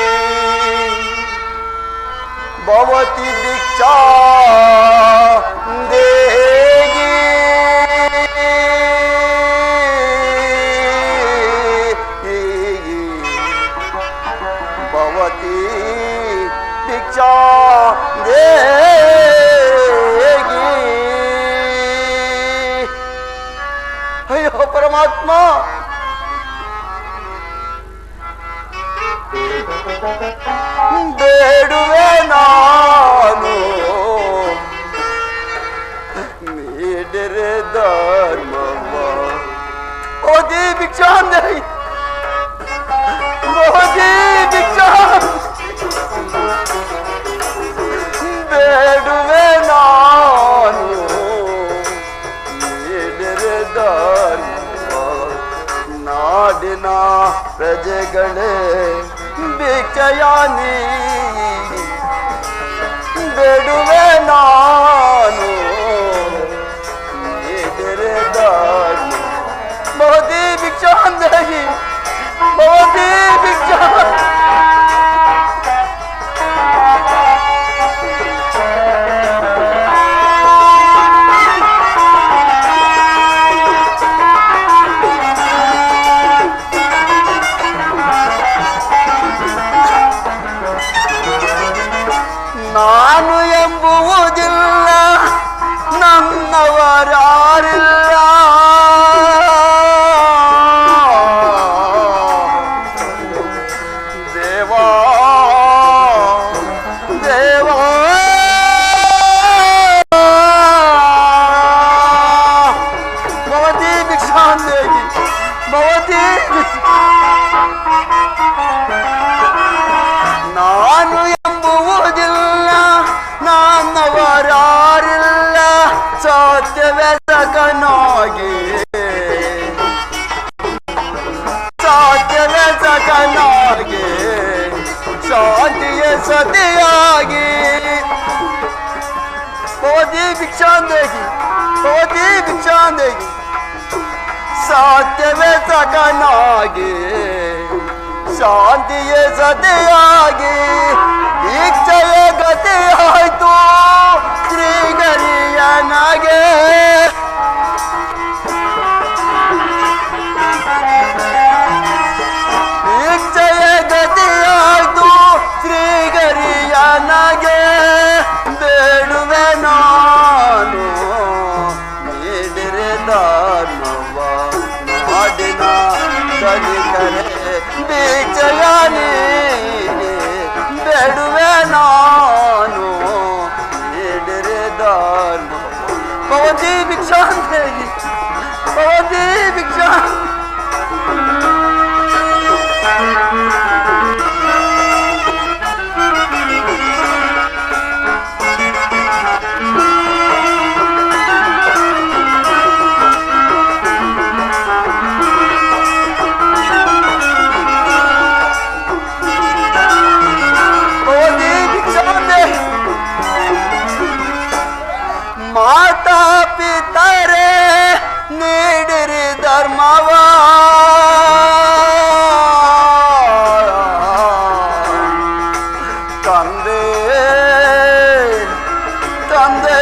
ಭವತಿ ಭಿಕ್ಷಾ ದೇಹಿ ಭವತಿ ಭಿಕ್ಷಾ ದೇಹಿ. ಅಯ್ಯೋ ಪರಮಾತ್ಮ, ಬೇಡುವೆ ನಾನು ನೀಡಿರೆ ಧರ್ಮವ. ಓದಿ ಭಿಕ್ಷಾ ದೇಹಿ, ಓದಿ ಭಿಕ್ಷಾ. ಬೇಡುವೆ ನಾನು ನೀಡಿರೆ ಧರ್ಮವ. ನಾಡಿನ ಪ್ರಜೆಗಳೇ ಭಿಕ್ಷೆಯ ನೀಡಿ. ಬೇಡುವೆ ನಾನು ನೀಡಿರೆ ಧರ್ಮ. ಭವತಿ ಭಿಕ್ಷಾ ದೇಹಿ, ಭವತಿ ಭಿಕ್ಷಾ. ನಾನು ಎಂಬುವುದಿಲ್ಲ, ನನ್ನವರಾರಿಲ್ಲ. ದೇವಾ ದೇವಾ ಭವತಿ ಭಿಕ್ಷಾ ದೇಹಿ, ಭವತಿ. ನಾನು ಎಂಬುವುದಿಲ್ಲ, ನನ್ನವರಾರಿಲ್ಲ. ಸತ್ಯವೇ ಸಕನಾಗಿ, ಸತ್ಯವೇ ಸಕನಾಗಿ, ಶಾಂತಿಯ ಸತಿಯಾಗಿ. ಭವತಿ ಭಿಕ್ಷಾ ದೇಹಿ, ಭವತಿ ಭಿಕ್ಷಾ ದೇಹಿ. ಸತ್ಯವೇ ಸಕನಾಗಿ, ಶಾಂತಿಯ ಸತಿಯಾಗಿ. ಇಚ್ಛೆಯ ಗತಿಯಾಯ್ತು ಶ್ರೀಗರಿಯನಗೆ. ಇಚ್ಛೆಯ ಗತಿಯಾಯ್ತು ಶ್ರೀಗರಿಯನಗೆ. ಬೇಡುವೆ ನಾನು ನೀಡಿರೆ ಧರ್ಮವ. ನಾಡಿನ ದಲಿತರೆ ಭಿಕ್ಷೆಯ ನೀಡಿ. ಬೇಡುವೆ ನಾನು ನೀಡಿರೆ ಧರ್ಮ. ಭವತಿ ಭಿಕ್ಷಾ ದೇಹಿ, ಭವತಿ ಭಿಕ್ಷಾ. ಮಾತಾ ಪಿತರೆ ನೀಡಿರಿ ಧರ್ಮವ. ತಂದೆ ತಂದೆ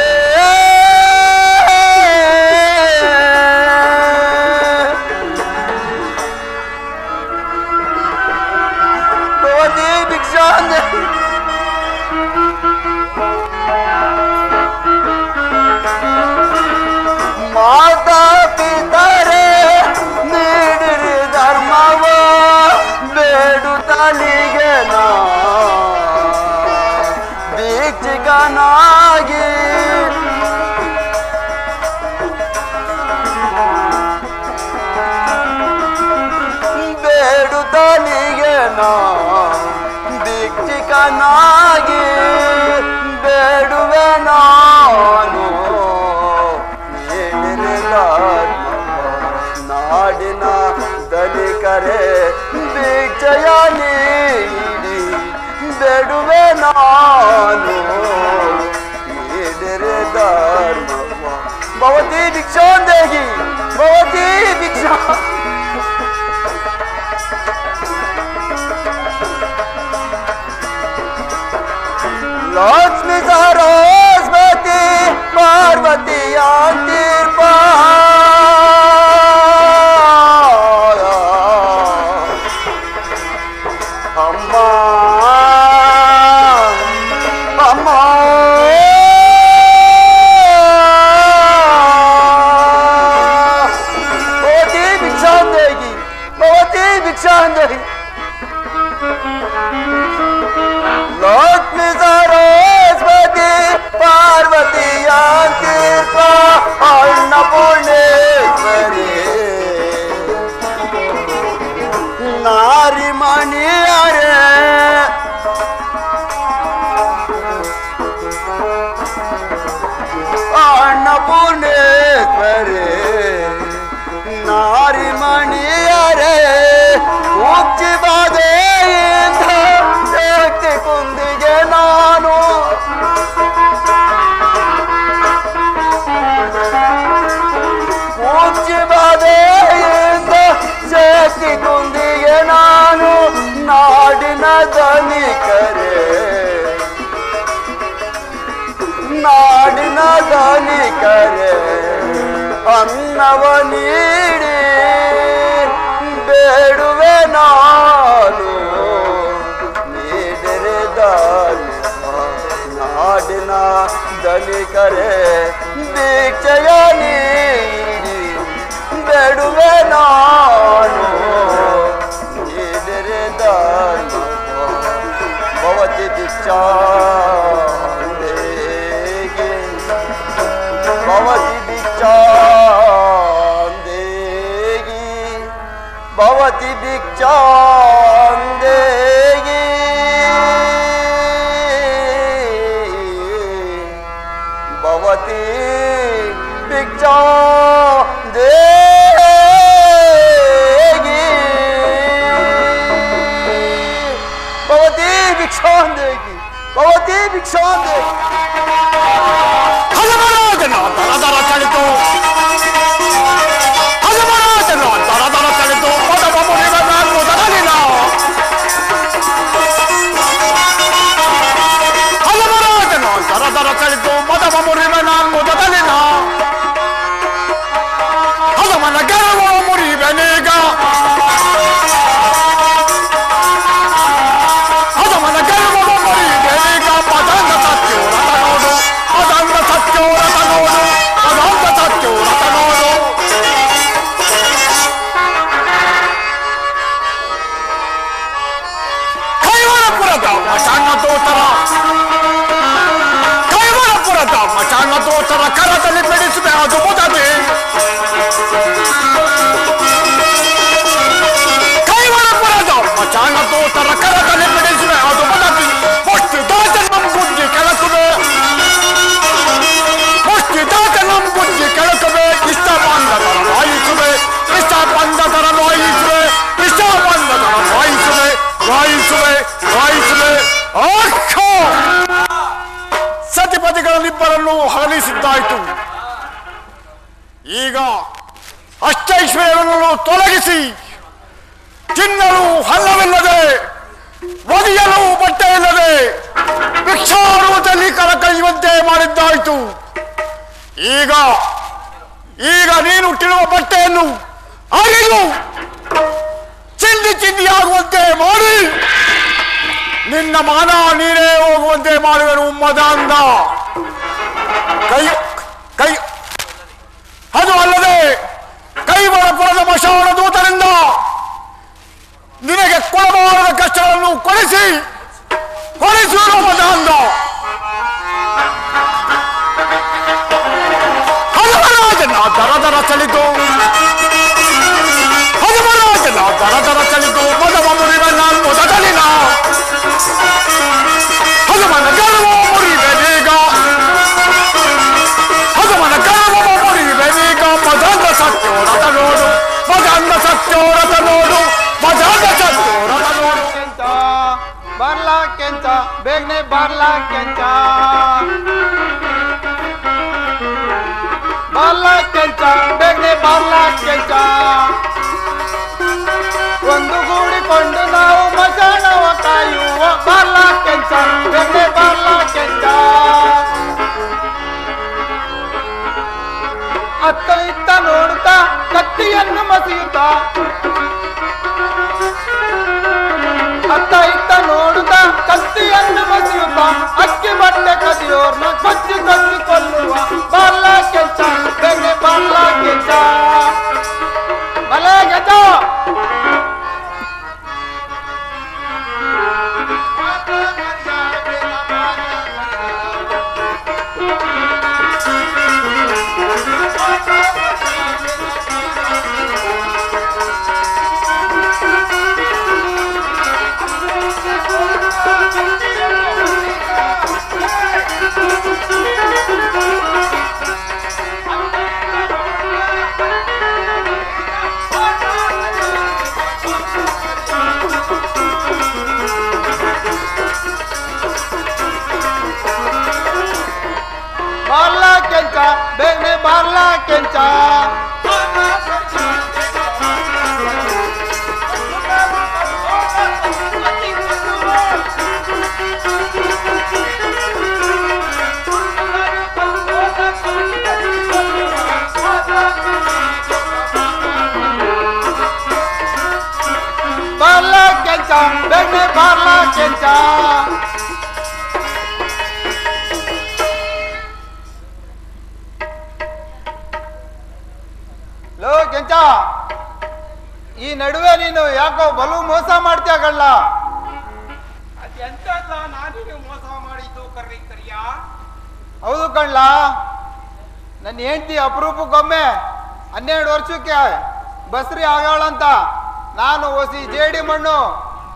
ಭವತಿ ಭಿಕ್ಷಾ ದೇಹಿ. ಮಾತಾ ಪಿತರೆ ನೀಡಿರಿ ಧರ್ಮವ. ಬೇಡುತ್ತಲಿಗೆ ನಾ ಭಿಕ್ಷುಕನಾಗಿ. ದಾಸನಾಗಿ ಬೇಡುವೆ ನಾನು ನಾಡಿನ ಧನಿಕರೇ ಭಿಕ್ಷೆಯ ನೀಡಿ ಬೇಡುವೆ ನಾನು ನೀಡಿರೆ ಧರ್ಮವ ಭವತಿ ಭಿಕ್ಷಾಂದೇಹಿ ಭವತಿ ಭಿಕ್ಷಾ लक्ष्मी सरस्वती पार्वती अंतिर्पा अम्मा अम्मा भवती भिक्षां देहि भवती भिक्षां देहि लक्ष्मी सरस्वती पार्वती अंतिर्पा अन्नपूर्णेश्वरी नारी मणियरे अन्नपूर्णेश्वरी नारी मणियरे उच्च बाधेಯಿಂದ ಶಕ್ತಿ ಕುಂದಿಗೆ ನಾನು ಉಚ್ಚ ಬಾಧೆಯಿಂದ ಶಕ್ತಿ ಕುಂದಿಗೆ ನಾನು ನಾಡಿನ ಧನಿಕರೇ ನಾಡಿನ ಧನಿಕರೇ ಅನ್ನವ ನೀಡಿ ಬೇಡುವೆ ನಾನು ನೀಡಿರೆ ನಾಡಿನ ಧನಿಕರೇ ಭಿಕ್ಷೆಯ ನೀಡಿ ಬೇಡುವೆ ನಾನು ನೀಡಿರೆ ಭವತಿ ಭಿಕ್ಷಾಂದೇಹಿ ಭವತಿ ಭಿಕ್ಷಾಂದೇಹಿ ಭವತಿ ಭಿಕ್ಷಾಂದೇಹಿ भवती भिक्षां देगी भवती भिक्षां देगी भवती भिक्षां देगी ಹನುಮರಾಜನ ದರದರ ಚಲಿತು ಹನುಮರಾಜನ ದರದರ ಚಲಿತು ಪದವ ಮುನಿವನ ಮೊದಲಿನ ಹನುಮರಾಜನ ದರದರ ಚಲಿತು ಪದವ ಮುನಿವನ ಮೊದಲಿನ ಹನುಮನ ಗೆಲುವ ಮುರಿವೆನೀಗ ಹನುಮನ ಗೆಲುವ ಮುರಿವೆನೀಗ ಪದಂಗ ಸತ್ಯೋರತ ನೋಡು ಪದಂಗ ಸತ್ಯೋರತ ನೋಡು ಪದಂಗ ಸತ್ಯೋರತ ನೋಡು ಕೈವರಪುರದ ಮಚಾನ ತೋತರ ಕೈವರಪುರದ ಮಚಾನ ತೋತರ ಕರದಲ್ಲಿ ಬಿಡಿಸಿದೆ ಅದು ಮುದದೆ ಕೈವರಪುರದ ಮಚಾನ ತೋತರ ಕರದಲ್ಲಿ ಬಿಡಿಸಿದೆ ಅದು ಮುದದೆ ಮುಷ್ಟಿ ದಾಚ ನಮ್ ಬುದ್ಧಿ ಕೆಳಕುವೆ ಮುಷ್ಟಿ ದಾಚ ನಮ್ ಬುದ್ಧಿ ಕೆಳಕುವೆ ಇಷ್ಟ ಬಂದದರ ವಾಯಿಸುವೆ ಇಷ್ಟ ಬಂದದರ ವಾಯಿಸುವೆ ಇಷ್ಟ ಬಂದದರ ವಾಯಿಸುವೆ ವಾಯಿಸುವೆ ವಾಯಿಸುವೆ ಆಕ್ಷೋ ಸತಿಪತಿಗಳನ್ನಿಬ್ಬರನ್ನು ಹಗಲಿಸಿದ್ದಾಯಿತು. ಈಗ ಅಷ್ಟೈಶ್ವರ್ಯವನ್ನು ತೊಲಗಿಸಿ ತಿನ್ನಲು ಹಲ್ಲವಿಲ್ಲದೆ ಒದಿಯಲು ಬಟ್ಟೆ ಇಲ್ಲದೆ ಭಿಕ್ಷಾರೂಪದಲ್ಲಿ ಕರಕೈಯುವಂತೆ ಮಾಡಿದ್ದಾಯಿತು. ಈಗ ಈಗ ನೀನು ತಿನ್ನುವ ಬಟ್ಟೆಯನ್ನು ಅರಿದು ಚಿಂದಿ ಚಿಂದಿಯಾಗುವಂತೆ ಮಾಡಿ ನಿನ್ನ ಮಾನ ನೀರೇ ಹೋಗುವಂತೆ ಮಾಡುವನು ಮದಾಂಧ. ಕೈ ಕೈ ಅದು ಅಲ್ಲದೆ ಕೈವರಪುರದ ಮಶಾನ ದೂತರಿಂದ ನಿನಗೆ ಕೊಡಬಾರದ ಕಷ್ಟಗಳನ್ನು ಕೊಡಿಸುವ ಮದಾಂಧ. ಹನುಮರಾಜನ ದರದರ ಚಲಿತು ಹನುಮರಾಜನ ದರದರ ಚಲಿತು ಮದವ ಮುರಿವನ ಮೊದಲಿನ ಬೇಗನೆ ಬಾರ್ಲಾ ಕೆಂಚ ಬೇಗನೆ ಬಾರ್ಲಾ ಕೆಂಚ ಒಂದು ಗೂಡಿಕೊಂಡು ನಾವು ಮಜಾಣವ ಕಾಯುವ ಬಾರ್ಲಾ ಕೆಂಚ ಬೇಗನೆ ಬಾರ್ಲಾ ಕೆಂಚ ಅತ್ತ ಇತ್ತ ನೋಡುತ್ತಾ ಕತ್ತಿಯನ್ನು ಮಸಿಯುತ್ತಾ ಅತ್ತ ಇತ್ತ ನೋಡುತ್ತಾ ಕತ್ತಿಯನ್ನು ಮಸಿಯುತ್ತಾ ಅಕ್ಕಿ ಬಟ್ಟೆ ಕದಿಯೋರ್ನ ಕೊಚ್ಚಿ ಕೊಚ್ಚಿ ಕೊಲ್ಲುವ ಬಾರ್ಲಾ ಕೆಂಚ ಬೇಗನೆ ಬಾರ್ಲಾ ಕೆಂಚ ಮಲೆ ಗೆಜ ಬಾರ್ಲಾ ಕೆಂಚ ಬೇಗನೆ ಬಾರ್ಲಾ ಕೆಂಚ ಬಾರ್ಲಾ ಕೆಂಚ ಬೇಗನೆ ಬಾರ್ಲಾ ಕೆಂಚ ಲೋ ಕೆಂಚ ಈ ನಡುವೆ ನೀನು ಯಾಕೋ ಬಲು ಮೋಸ ಮಾಡ್ತೀಯಲ್ಲ ಅದೆಂತಲ್ಲ ನಾನಿಗೆ ಮೋಸ ಮಾಡಿದ್ದು ಕರಿಯ ಹೌದು ಕಣ್ಲ ನನ್ನ ಹೆಂಡತಿ ಅಪರೂಪಕ್ಕೊಮ್ಮೆ 12 ವರ್ಷಕ್ಕೆ ಬಸ್ರಿ ಆಗಾಳಂತ ನಾನು ಒಸಿ ಜೇಡಿ ಮಣ್ಣು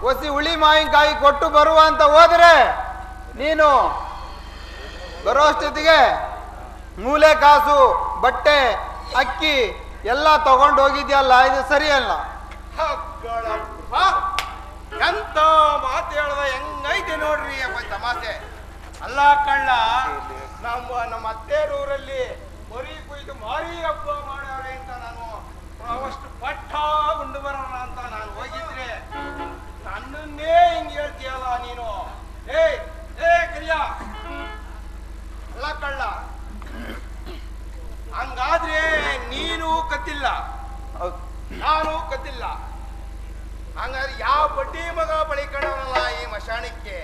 ಒಸಿ ಹುಳಿ ಮಾವಿನಕಾಯಿ ಕೊಟ್ಟು ಬರುವ ಅಂತ ಹೋದ್ರೆ ನೀನು ಬರೋ ಅಷ್ಟೊತ್ತಿಗೆ ಮೂಲೆ ಕಾಸು ಬಟ್ಟೆ ಅಕ್ಕಿ ಎಲ್ಲ ತಗೊಂಡು ಹೋಗಿದ್ಯಲ್ಲ ಇದು ಸರಿಯಲ್ಲ ಎಂತ ಮಾತು ಹೇಳ್ದ ಹೆಂಗೈತೆ ನೋಡ್ರಿ ಅಪ್ಪ ತಮಾಷೆ ಅಲ್ಲ ಕಳ್ಳ ನಮ್ಮ ಅತ್ತೇರೂರಲ್ಲಿ ಮರಿ ಕುಯ್ದು ಮಾರಿ ಹಬ್ಬ ಮಾಡ್ಯಾರೆ ಅಂತ ನಾನು ಅವಷ್ಟು ಪಟ್ಟ ಉಂಡು ಬರೋಣ ಅಂತ ನಾನು ಹೋಗಿದ್ರೆ ನನ್ನನ್ನೇ ಹಿಂಗ್ ಹೇಳ್ತೀಯಲ್ಲ ನೀನು ಏ ಕರಿಯ ಅಲ್ಲ ಕಳ್ಳ ಹಂಗಾದ್ರೆ ನೀನು ಕತ್ತಿಲ್ಲ ನಾನು ಕತ್ತಿಲ್ಲ ಹಂಗಾದ್ರೆ ಯಾವ ಬಡ್ಡಿ ಮಗ ಬಳಿಕಣವಲ್ಲ ಈ ಮಶಾಣಕ್ಕೆ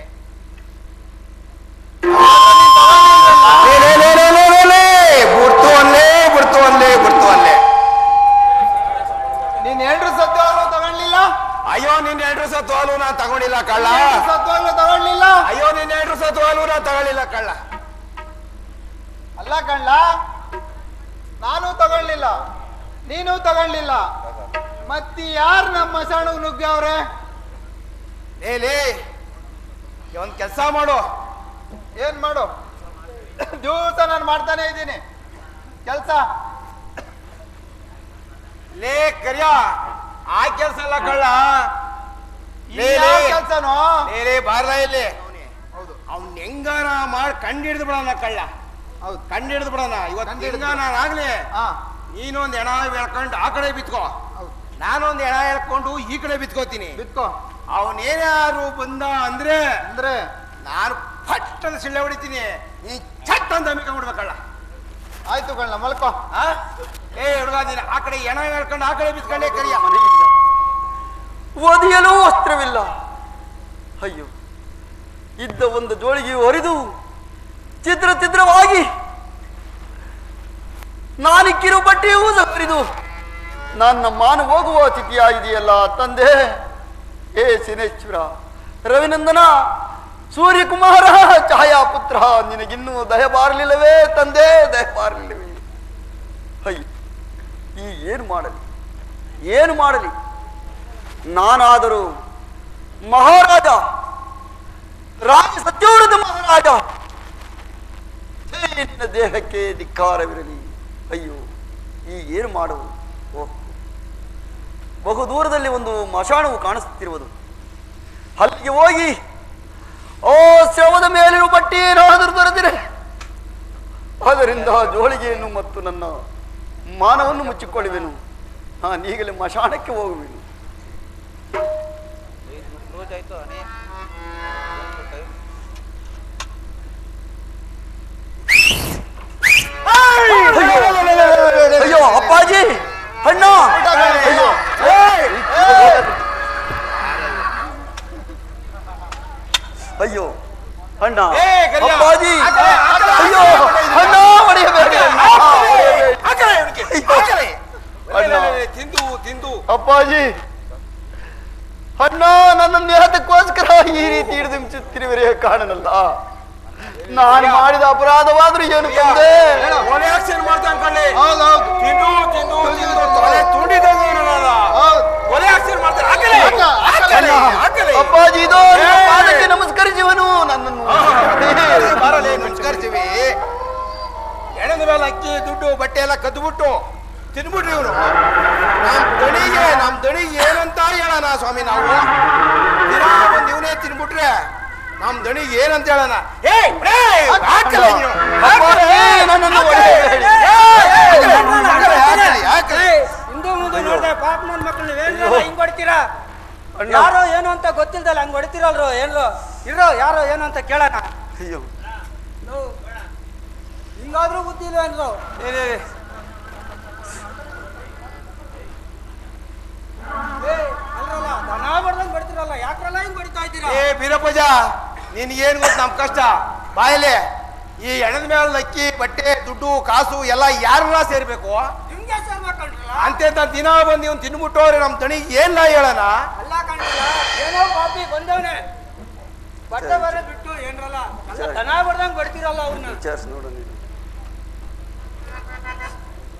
ನೀನ್ 2 ಸತ್ವಾಗ್ಲೂ ತಗೊಳ್ಳಿಲ್ಲ ಅಯ್ಯೋ ನಿನ್ನ 2 ಸತ್ವಾಲು ನಾನು ತಗೊಂಡಿಲ್ಲ ಕಳ್ಳ ಸತ್ವಾಗ್ಲೂ ತಗೊಳ್ಳಿಲ್ಲ ಅಯ್ಯೋ ನಿನ್ನ 2 ಸತ್ವಾಲು ನಾನು ತಗೊಳ್ಳಿಲ್ಲ ಕಳ್ಳ ಅಲ್ಲ ಕಣ್ಲ ನಾನು ತಗೊಳ್ಳಿಲ್ಲ ನೀನು ತಗೊಳ್ಳಿಲ್ಲ ಮತ್ತೆ ಯಾರು ನಮ್ಮ ಮಸಾಣಗ್ ನುಗ್ಗ್ಯಾವ್ರೆ ಲೇ ಒಂದ್ ಕೆಲಸ ಮಾಡು ಏನ್ ಮಾಡು ದಿವಸ ನಾನು ಮಾಡ್ತಾನೆ ಇದ್ದೀನಿ ಕೆಲ್ಸ ಲೇ ಕರಿಯ ಆ ಕೆಲಸ ಎಲ್ಲ ಕಳ್ಳ ಕೆಲ್ಸನೋ ಲೇ ಬಾರ್ದ ಇಲ್ಲಿ ಹೌದು ಅವ್ನ್ ಹೆಂಗಾರ ಮಾಡಿ ಕಂಡಿಡ್ದು ಬಿಡೋಣ ಕಳ್ಳ ಹೌದು ಕಂಡಿಡ್ದು ಬಿಡೋಣ ಇವತ್ತು ಹೆಂಗ ನಾನು ಆಗ್ಲಿ ಹಾ ನೀನೊಂದ್ ಎಣ ಹೇಳ್ಕೊಂಡು ಆ ಕಡೆ ಬಿತ್ಕೋ ಹೌದು ನಾನೊಂದ್ ಎಣ ಹೇಳ್ಕೊಂಡು ಈ ಕಡೆ ಬಿತ್ಕೋತೀನಿ ಬಿತ್ಕೋ ಅವನೇನಾರು ಬಂದ ಅಂದ್ರೆ ಅಂದ್ರೆ ನಾನು ಫಟ್ ಅಂತ ಸಿಳ್ಳೆ ಹೊಡಿತೀನಿ ನೀ ಚಟ್ ಅಂತ ಅಮ್ಮಿಕೊಂಡ್ಬಿಡ್ಬೇಕಲ್ಲ ಆಯ್ತು ಕಣ್ಣ ಮಲ್ಕೋ ಏ ಹುಡುಗ ನೀನು ಆ ಕಡೆ ಎಣ ಹೇಳ್ಕೊಂಡು ಆ ಕಡೆ ಬಿತ್ಕೊಂಡೇ ಕರಿಯ ಒದಿಯಲು ವಸ್ತ್ರವಿಲ್ಲ. ಅಯ್ಯೋ, ಇದ್ದ ಒಂದು ಜೋಳಿಗೆ ಒರಿದು ಚಿತ್ರವಾಗಿ ನಾನಿಕ್ಕಿರು ಬಟ್ಟೆಯೂ ಸರಿದು ನನ್ನ ಮಾನು ಹೋಗುವ ಸ್ಥಿತಿಯಾಗಿದೆಯಲ್ಲ ತಂದೆ. ಹೇ ಸಿನೇಶ್ವರ, ರವಿನಂದನ, ಸೂರ್ಯಕುಮಾರ, ಛಾಯಾಪುತ್ರ, ನಿನಗಿನ್ನೂ ದಯ ಬಾರಲಿಲ್ಲವೇ ತಂದೆ, ದಯ ಬಾರಲಿಲ್ಲವೇ? ಅಯ್ಯ, ಈ ಏನು ಮಾಡಲಿ? ನಾನಾದರೂ ಮಹಾರಾಜ, ರಾಜ ಸತ್ಯೋಡದ ಮಹಾರಾಜ. ನಿನ್ನ ದೇಹಕ್ಕೆ ಧಿಕ್ಕಾರವಿರಲಿ. ಅಯ್ಯೋ, ಈ ಏನು ಮಾಡುವುದು? ಓಹ್, ಬಹು ದೂರದಲ್ಲಿ ಒಂದು ಮಶಾಣವು ಕಾಣಿಸುತ್ತಿರುವುದು. ಅಲ್ಲಿಗೆ ಹೋಗಿ, ಓ ಶ್ರಮದ ಮೇಲಿನ ಬಟ್ಟೆ ಏನಾದರೂ ದೊರೆತಿರೆ ಅದರಿಂದ ಜೋಳಿಗೆಯನ್ನು ಮತ್ತು ನನ್ನ ಮಾನವನ್ನು ಮುಚ್ಚಿಕೊಳ್ಳುವೆನು. ನಾನು ಈಗಲೇ ಮಶಾಣಕ್ಕೆ ಹೋಗುವೆನು. ಅಯ್ಯೋ ಅಪ್ಪಾಜಿ, ಅಣ್ಣ, ಅಯ್ಯೋ ಅಣ್ಣ, ಅಪ್ಪಾಜಿ, ಅಯ್ಯೋ ಅಣ್ಣ, ತಿಂದು ತಿಂದು ಅಪ್ಪಾಜಿ, ಅಣ್ಣ ನನ್ನ ನೇಹದಕ್ಕೋಸ್ಕರ ಈ ರೀತಿ ಹಿಡಿದುಂಬಿಸುತ್ತಿರುವರೇ ಕಾಣನಲ್ಲ. ನಾನು ಮಾಡಿದ ಅಪರಾಧವಾದ್ರೂ ಏನು ತಂದೆ? ಅಪ್ಪಾಜಿ, ಇದೋ ಪಾದಕ್ಕೆ ನಮಸ್ಕರಿಸುವನು. ನನ್ನನ್ನು ನಮಸ್ಕರಿಸಿವಿ. ಎಣದ ಮೇಲೆ ಅಕ್ಕಿ ದುಡ್ಡು ಬಟ್ಟೆ ಎಲ್ಲ ಕದ್ದುಬಿಟ್ಟು ತಿನ್ಬಿಟ್ರಿ ಇವನು. ನಮ್ ದಣಿಗೆ ಏನಂತ ಹೇಳೋಣ ಸ್ವಾಮಿ? ನಾವು ದಿನ ಒಂದು ಇವನೇ ತಿನ್ಬಿಟ್ರೆ ನಮ್ ದಣಿಗೆ ಏನಂತ ಹೇಳೋಣ? ಹಿಂದೂ ಮುಂದೆ ನೋಡ್ದೆ ಪಾಪ ನನ್ನ ಮಕ್ಕಳು ಹಿಂಗ್ ಹೊಡಿತೀರಾ? ಯಾರೋ ಏನು ಅಂತ ಗೊತ್ತಿಲ್ದಲ್ಲ ಹಂಗ್ ಹೊಡಿತೀರಲ್ರು? ಏನ್ರು ಇರೋ ಯಾರೋ ಏನು ಅಂತ ಕೇಳೋಣ. ಅಯ್ಯೋ, ಹಿಂಗಾದ್ರೂ ಬುದ್ಧಿ ಇಲ್ವೇನ್ರು? ಅಲ್ರಲ್ಲ ದನ ಬಡ್ದಂಗ್ ಬಡ್ತಿರಲ್ಲ, ಯಾಕ್ರಲ್ಲ ಹಿಂಗ್ ಹೊಡಿತಾ ಇದ್ದೀರಾ? ಏ ಬೀರಪ್ಪಜ, ನಿನ್ಗೇನ್ ಗೊತ್ತು ನಮ್ ಕಷ್ಟ? ಬಾಯಲೆ ಈ ಎಣದ ಮೇಲೆ ಅಕ್ಕಿ ಬಟ್ಟೆ ದುಡ್ಡು ಕಾಸು ಎಲ್ಲ ಯಾರೆಲ್ಲ ಸೇರ್ಬೇಕು ನಿಮ್ಗೆ ಸೇರ್ಬೇಕಂಡ್ರಲ್ಲ? ಅಂತ ದಿನ ಬಂದು ಇವ್ನು ತಿನ್ಬಿಟ್ಟವ್ರೆ ನಮ್ ದಣಿ ಏನ್ ಹೇಳೋಣ? ಅಲ್ಲ ಕಂಡ್ರಲ್ಲ, ಏನೋ ಪಾಪಿ ಬಂದವನೆ ಬಟ್ಟೆ ಬರೆ ಬಿಟ್ಟು ಏನ್ರಲ್ಲ ದನ ಬಡ್ದಂಗ್ ಬಡ್ತಿರಲ್ಲ ಅವ್ರನ್ನ. ವಿಚಾರಿಸಿ ನೋಡು, ನೀನು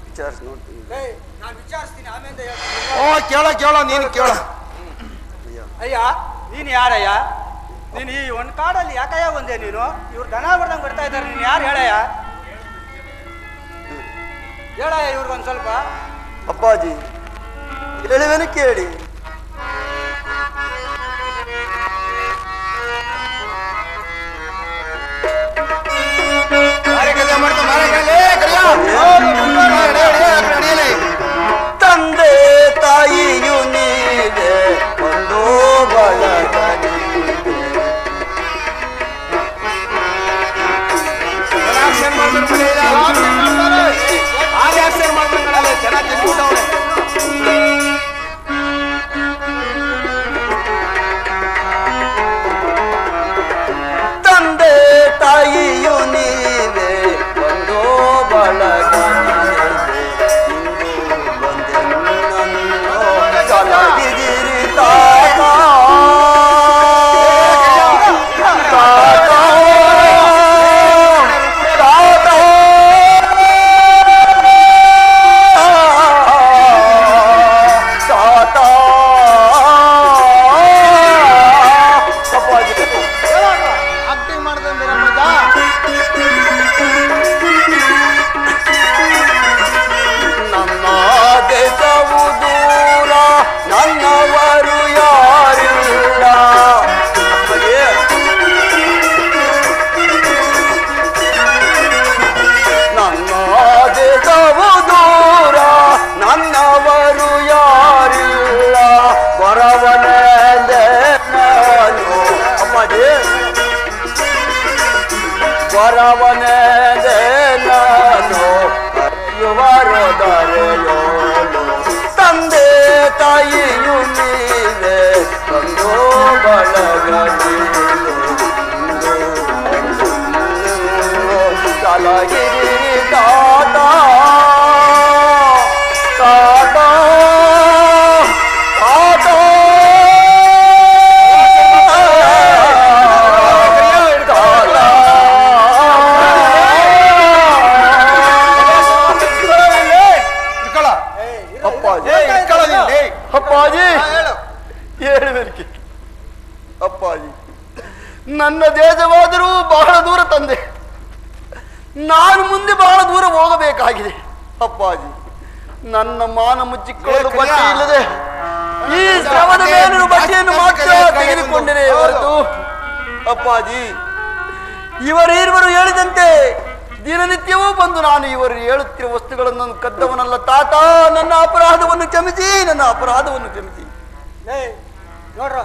ವಿಚಾರಿಸಿ ನೋಡ್ತೀನಿ. ನಾನು ವಿಚಾರಿಸ್ತೀನಿ, ಆಮೇಲೆ ಓ ಕೇಳೋ ನೀನು ಕೇಳ. ಅಯ್ಯ ನೀನ್ ಯಾರಯ್ಯ? ನೀನ್ ಈ ಒಂದ್ ಕಾಡಲ್ಲಿ ಯಾಕಯ್ಯ ಬಂದೆ ನೀನು? ಇವ್ರು ದನ ಬಡ್ದಂಗ್ ಬರ್ತಾ ಇದ್ದಾರೆ, ನೀನ್ ಯಾರು ಹೇಳಯ್ಯ? ಹೇಳಯ್ಯ ಇವ್ರಿಗೊಂದ್ ಸ್ವಲ್ಪ. ಅಪ್ಪಾಜಿ, ಹೇಳುವೆನು ಕೇಳಿ. ತಂದೆ ತಾಯಿಯು ನೀನೆ ಒಂದು ಬಳಗ ತಂದೆ ತಾಯಿಯು ನೀವೆ ಒಂದು ಬಳಗ ಕಲಗಿರಿ ತಾತ ತಂದೆ ತಾಯಿಯು ನೀವೆ ಒಂದು ಬಳಗ ಕಲಗಿರಿ ತಾತ ತಾತ ತಾತ ಅಪ್ಪಾಜಿ, ಹೇಳುವೆನಿಕೆ. ಅಪ್ಪಾಜಿ, ನನ್ನ ದೇಶವಾದರೂ ಬಹಳ ದೂರ ತಂದೆ, ನಾನು ಮುಂದೆ ಬಹಳ ದೂರ ಹೋಗಬೇಕಾಗಿದೆ. ಅಪ್ಪಾಜಿ, ನನ್ನ ಮಾನ ಮುಚ್ಚಿಕೊಳ್ಳಲು ಬಟ್ಟೆ ಇಲ್ಲದೆ ಈ ಶ್ರಮದ ಮೇಲಿನ ಬಟ್ಟೆಯನ್ನು ಮಾತ್ರ ತೆಗೆದುಕೊಂಡರೆ ಹೊರತು ಅಪ್ಪಾಜಿ ಇವರೀರ್ವರು ಹೇಳಿದಂತೆ ದಿನನಿತ್ಯವೂ ಬಂದು ನಾನು ಇವರು ಹೇಳುತ್ತಿರುವ ವಸ್ತುಗಳನ್ನು ಕದ್ದವನಲ್ಲ ತಾತ. ನನ್ನ ಅಪರಾಧವನ್ನು ಕ್ಷಮಿಸಿ, ನನ್ನ ಅಪರಾಧವನ್ನು ಕ್ಷಮಿಸಿ. ನೋಡ್ರ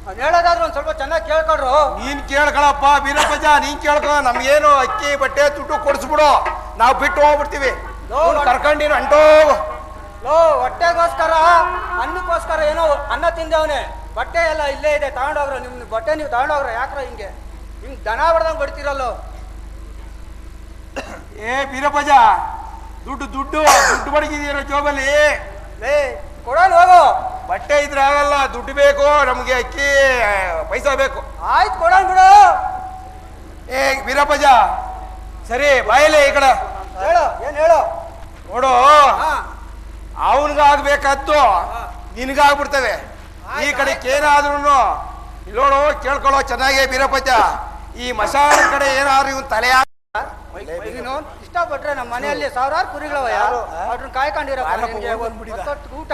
ಅವ್ನು ಹೇಳೋದಾದ್ರೆ ಒಂದ್ ಸ್ವಲ್ಪ ಚೆನ್ನಾಗಿ ಕೇಳ್ಕೊಡ್ರು. ನೀನ್ ಕೇಳ್ಕೊಳಪ್ಪ ಬೀರಪ್ಪಜ್ಜ, ನೀನ್ ಕೇಳ್ಕೊ. ನಮ್ಗೇನು ಅಕ್ಕಿ ಬಟ್ಟೆ ದುಡ್ಡು ಕೊಡಿಸ್ಬಿಡು, ನಾವು ಬಿಟ್ಟು ಹೋಗ್ಬಿಡ್ತೀವಿ. ಕರ್ಕೊಂಡಿನ ಅಂಟೋಗು. ಹೊಟ್ಟೆಗೋಸ್ಕರ ಅನ್ನಕ್ಕೋಸ್ಕರ ಏನೋ ಅನ್ನ ತಿಂದವನೆ, ಬಟ್ಟೆ ಎಲ್ಲ ಇಲ್ಲೇ ಇದೆ, ತಗೊಂಡೋಗ್ರ. ನಿಮ್ ಬಟ್ಟೆ ನೀವು ತಗೊಂಡೋಗ್ರ. ಯಾಕ್ರ ಹಿಂಗೆ ಹಿಂಗ್ ದನ ಹೊಡೆದಂಗ್ ಬಡ್ತಿರಲ್ಲೋ. ಏ ಬೀರಪ್ಪಜ್ಜ, ದುಡ್ಡು ದುಡ್ಡು ದುಡ್ಡು ಬಡಗಿದೀರ ಜೋಬಲ್ಲಿ. ಕೊಡೋಣ ಹೋಗು. ಬಟ್ಟೆ ಇದ್ರೆ ಆಗಲ್ಲ, ದುಡ್ಡು ಬೇಕು ನಮ್ಗೆ, ಅಕ್ಕಿ ಪೈಸಾ ಬೇಕು. ಆಯ್ತು ಕೊಡೋಣ ಬಿಡು. ಏ ಬೀರಪ್ಪಜ್ಜ, ಸರಿ ಬಾಯಲ್ಲೇ ಈ ಕಡೆ ಹೇಳು, ಏನ್ ಹೇಳು. ನೋಡು, ಅವನಿಗಾಗ್ಬೇಕಾದ್ದು ನಿನ್ಗಾಗ್ಬಿಡ್ತವೆ. ಈ ಕಡೆಗೆ ಏನಾದ್ರೂ ನೋಡು, ಕೇಳ್ಕೊಳ್ಳೋ ಚೆನ್ನಾಗಿ ಬೀರಪ್ಪಜ್ಜ. ಈ ಮಶಾನ ಕಡೆ ಏನಾದ್ರು ಇವನ್ ತಲೆ ನೀನು ಇಷ್ಟಪಟ್ರೆ ನಮ್ಮ ಮನೆಯಲ್ಲಿ ಸಾವಿರಾರು ಕುರಿಗಳವ, ಯಾರು ಅದ್ರ ಕಾಯ್ಕೊಂಡಿರಪ್ಪ. ಊಟ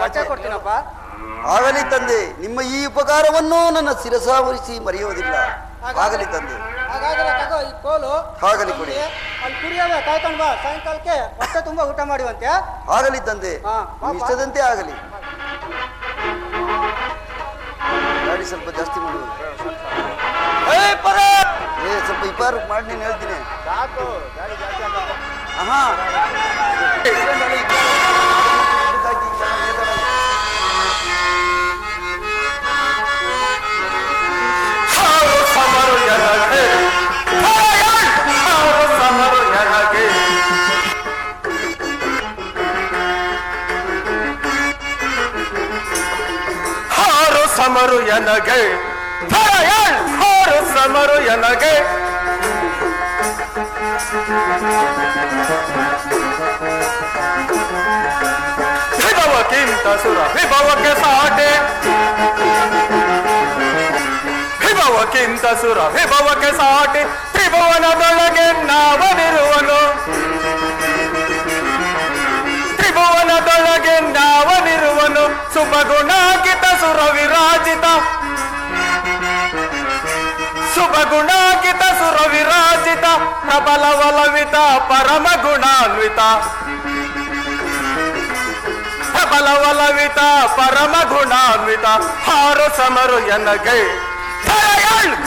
ಬಟ್ಟೆ ಕೊಡ್ತೀನಪ್ಪ. ಆಗಲಿ ತಂದೆ, ನಿಮ್ಮ ಈ ಉಪಕಾರವನ್ನು ನನ್ನ ಶಿರಸಾವರಿಸಿ ಮರೆಯುವುದಿಲ್ಲ. ಆಗಲಿ ತಂದೆ. ಹಾಗಾದ್ರೆ ತಗೋ ಈ ಕೋಲು. ಆಗಲಿ ಕೊಡಿ. ಅಲ್ಲಿ ಕುರಿಯವೆ ಕಾಯ್ಕೊಂಡು ಬಾ, ಸಾಯಂಕಾಲಕ್ಕೆ ಹೊಟ್ಟೆ ತುಂಬಾ ಊಟ ಮಾಡುವಂತೆ. ಆಗಲಿ ತಂದೆ, ಇಷ್ಟದಂತೆ ಆಗಲಿ. ಗಾಡಿ ಸ್ವಲ್ಪ ಜಾಸ್ತಿ ಮಾಡುವುದು. ಸ್ವಲ್ಪ ಇಬ್ಬರು ಮಾಡಿ ನೀನು ಹೇಳ್ತೀನಿ. ಸಮರು ಎನಗೆ ಸಮರು ಎನಗೆ ವಿಭವಕ್ಕಿಂತ ಸುರ ವಿಭವಕ್ಕೆ ಸಾಟೆ, ವಿಭವಕ್ಕಿಂತ ಸುರ ವಿಭವಕ್ಕೆ ಸಾಟೆ, ತ್ರಿಭುವನದೊಳಗೆ ನಾವನಿರುವನು, ತ್ರಿಭುವನದೊಳಗೆ ನಾವನಿರುವನು, ಶುಭಗುಣಾಗಿತ ಸುರ ವಿರಾಜಿತ, ಶುಭಗುಣಾಗಿತ ಸುರ ವಿರಾಜಿತ, ಪ್ರಬಲ ಬಲವಿತ ಪರಮ ಗುಣಾನ್ವಿತ, ಪ್ರಬಲ ಬಲವಿತ ಪರಮ ಗುಣಾನ್ವಿತ, ಹಾರು ಸಮರು ಎನಗೆ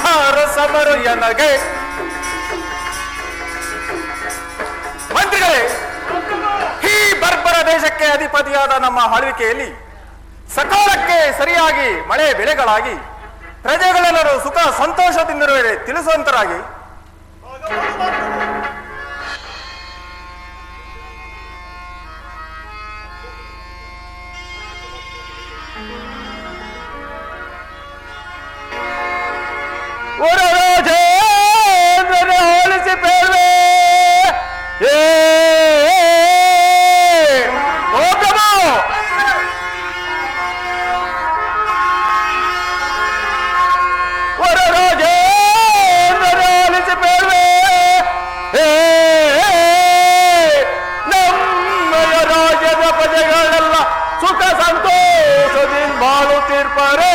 ಹಾರು ಸಮರು ಎನಗೆ. ಮಂತ್ರಿಗಳೇ, ಈ ಬರ್ಬರ ದೇಶಕ್ಕೆ ಅಧಿಪತಿಯಾದ ನಮ್ಮ ಆಳ್ವಿಕೆಯಲ್ಲಿ ಸಕಾಲಕ್ಕೆ ಸರಿಯಾಗಿ ಮಳೆ ಬೆಳೆಗಳಾಗಿ ಪ್ರಜೆಗಳೆಲ್ಲರೂ ಸುಖ ಸಂತೋಷದಿಂದಿರುವರೆ ತಿಳಿಸುವಂತರಾಗಿ ಹೋಲಿಸಿ ಬೇಡ್ವೆ. ನಮ್ಮಯ ರಾಜ್ಯದ ಪ್ರಜೆಗಳೆಲ್ಲ ಸುಖ ಸಂತೋಷದಿಂದ ಬಾಳುತ್ತಿರ್ಪರೇ.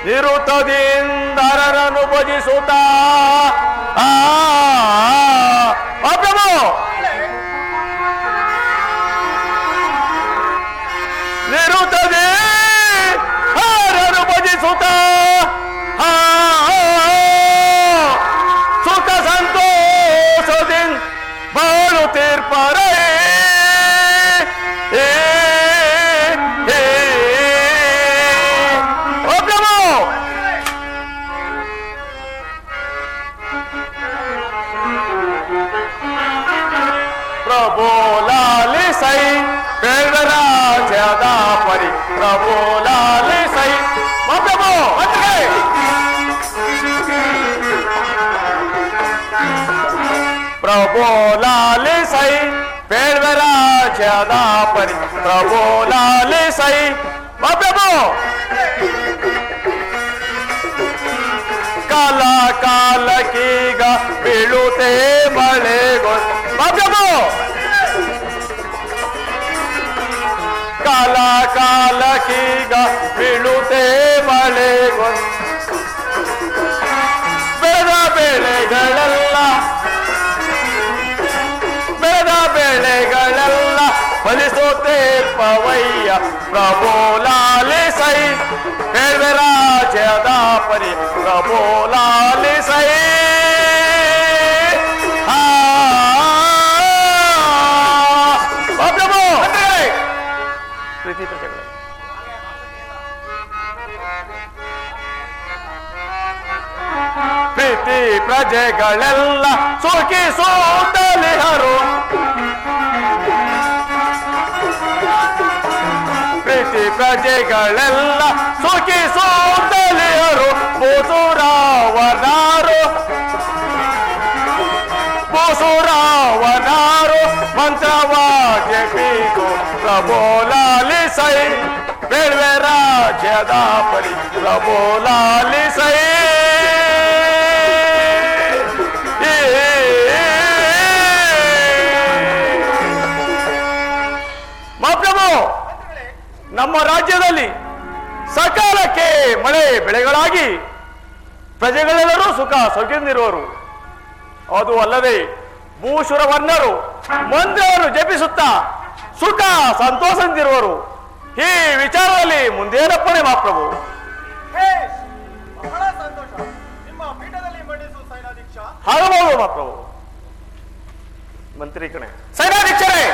ನಿರುತದಿಂದರರನ್ನು ಭಜಿಸುತ್ತ ನಿರುತದೆ ಹರರು ಭಜಿಸುತ್ತ ಸುಖ ಸಂತೋಷದಿಂದ ಬಾಳುತ್ತಿರ್ಪರೇ. ಪ್ರಭು ಲಾಲಿಸೈ ಬೇಡರಾಜದ ಪರಿ, ಪ್ರಭು ಲಾಲಿಸೈ ಪ್ರಭು ಪ್ರಭು ಲಾಲಿಸೈ ಬೇಡರಾಜದ ಪರಿ, ಪ್ರಭು ಲಾಲಿಸೈ ಪ್ರಭು ಕಾಲ ಕಾಲಕ್ಕೀಗ ಬೀಳುತ್ತೆ ಮಳೆಗೋ ಪ್ರಭು ಕಾಲಕೀಗ ಬೀಳುತ್ತೆ ಮಳೆಗೊಂದು ಬೆಳೆದ ಬೆಳೆಗಳೆಲ್ಲ ಫಲಿಸೋತೆ ಪವಯ್ಯ ಪ್ರಭೋ ಲಾಲಿಸೈ ಬೇಡ್ವೆ ರಾಜ್ಯದ ಪರಿ ಪ್ರಭೋ ಲಾಲಿಸೈ ಪ್ರೀತಿ ಪ್ರಜೆಗಳೇ, ಪ್ರೀತಿ ಪ್ರಜೆಗಳೆಲ್ಲ ಸುಖಿಸೋತಲಿಹರು ಪ್ರೀತಿ ಪ್ರಜೆಗಳೆಲ್ಲ ಸುಖಿಸೋತಲಿಹರು ಬೋಸುರಾವನಾರು ಮಂತ್ರವಾಗಿ ಬೀಗು ಪ್ರಭೋ ಲಾಲಿಸೈ ಬೇಡ್ವೆ ರಾಜ್ಯದ ಪರಿ ಪ್ರಭೋ ಲಾಲಿಸೈ ಮಹಾಪ್ರಭು, ನಮ್ಮ ರಾಜ್ಯದಲ್ಲಿ ಸಕಾಲಕ್ಕೆ ಮಳೆ ಬೆಳೆಗಳಾಗಿ ಪ್ರಜೆಗಳೆಲ್ಲರೂ ಸುಖ ಸೌಖ್ಯದಿಂದಿರುವರು. ಅದು ಅಲ್ಲದೆ ಭೂಸುರವನ್ನರು ಮಂತ್ರವನ್ನು ಜಪಿಸುತ್ತಾ ಸುಖ ಸಂತೋಷದಿಂದಿರುವರು. ಈ ವಿಚಾರದಲ್ಲಿ ಮುಂದೇನಪ್ಪಣೆ ಮಹಾಪ್ರಭು? ಬಹಳ ಸಂತೋಷ. ನಿಮ್ಮ ಪೀಠದಲ್ಲಿ ಮಂಡಿಸುವ ಸೈನಾಧೀಕ್ಷ ಆಗಬಹುದು ಮಹಾಪ್ರಭು. ಮಂತ್ರಿ ಕಣೆ ಸೈನಾಧೀಕ್ಷರೇ,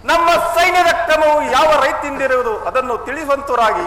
ನಮ್ಮ ಸೈನ್ಯದ ಕ್ರಮವು ಯಾವ ರೈತಿಂದಿರುವುದು ಅದನ್ನು ತಿಳಿಸುವಂತರಾಗಿ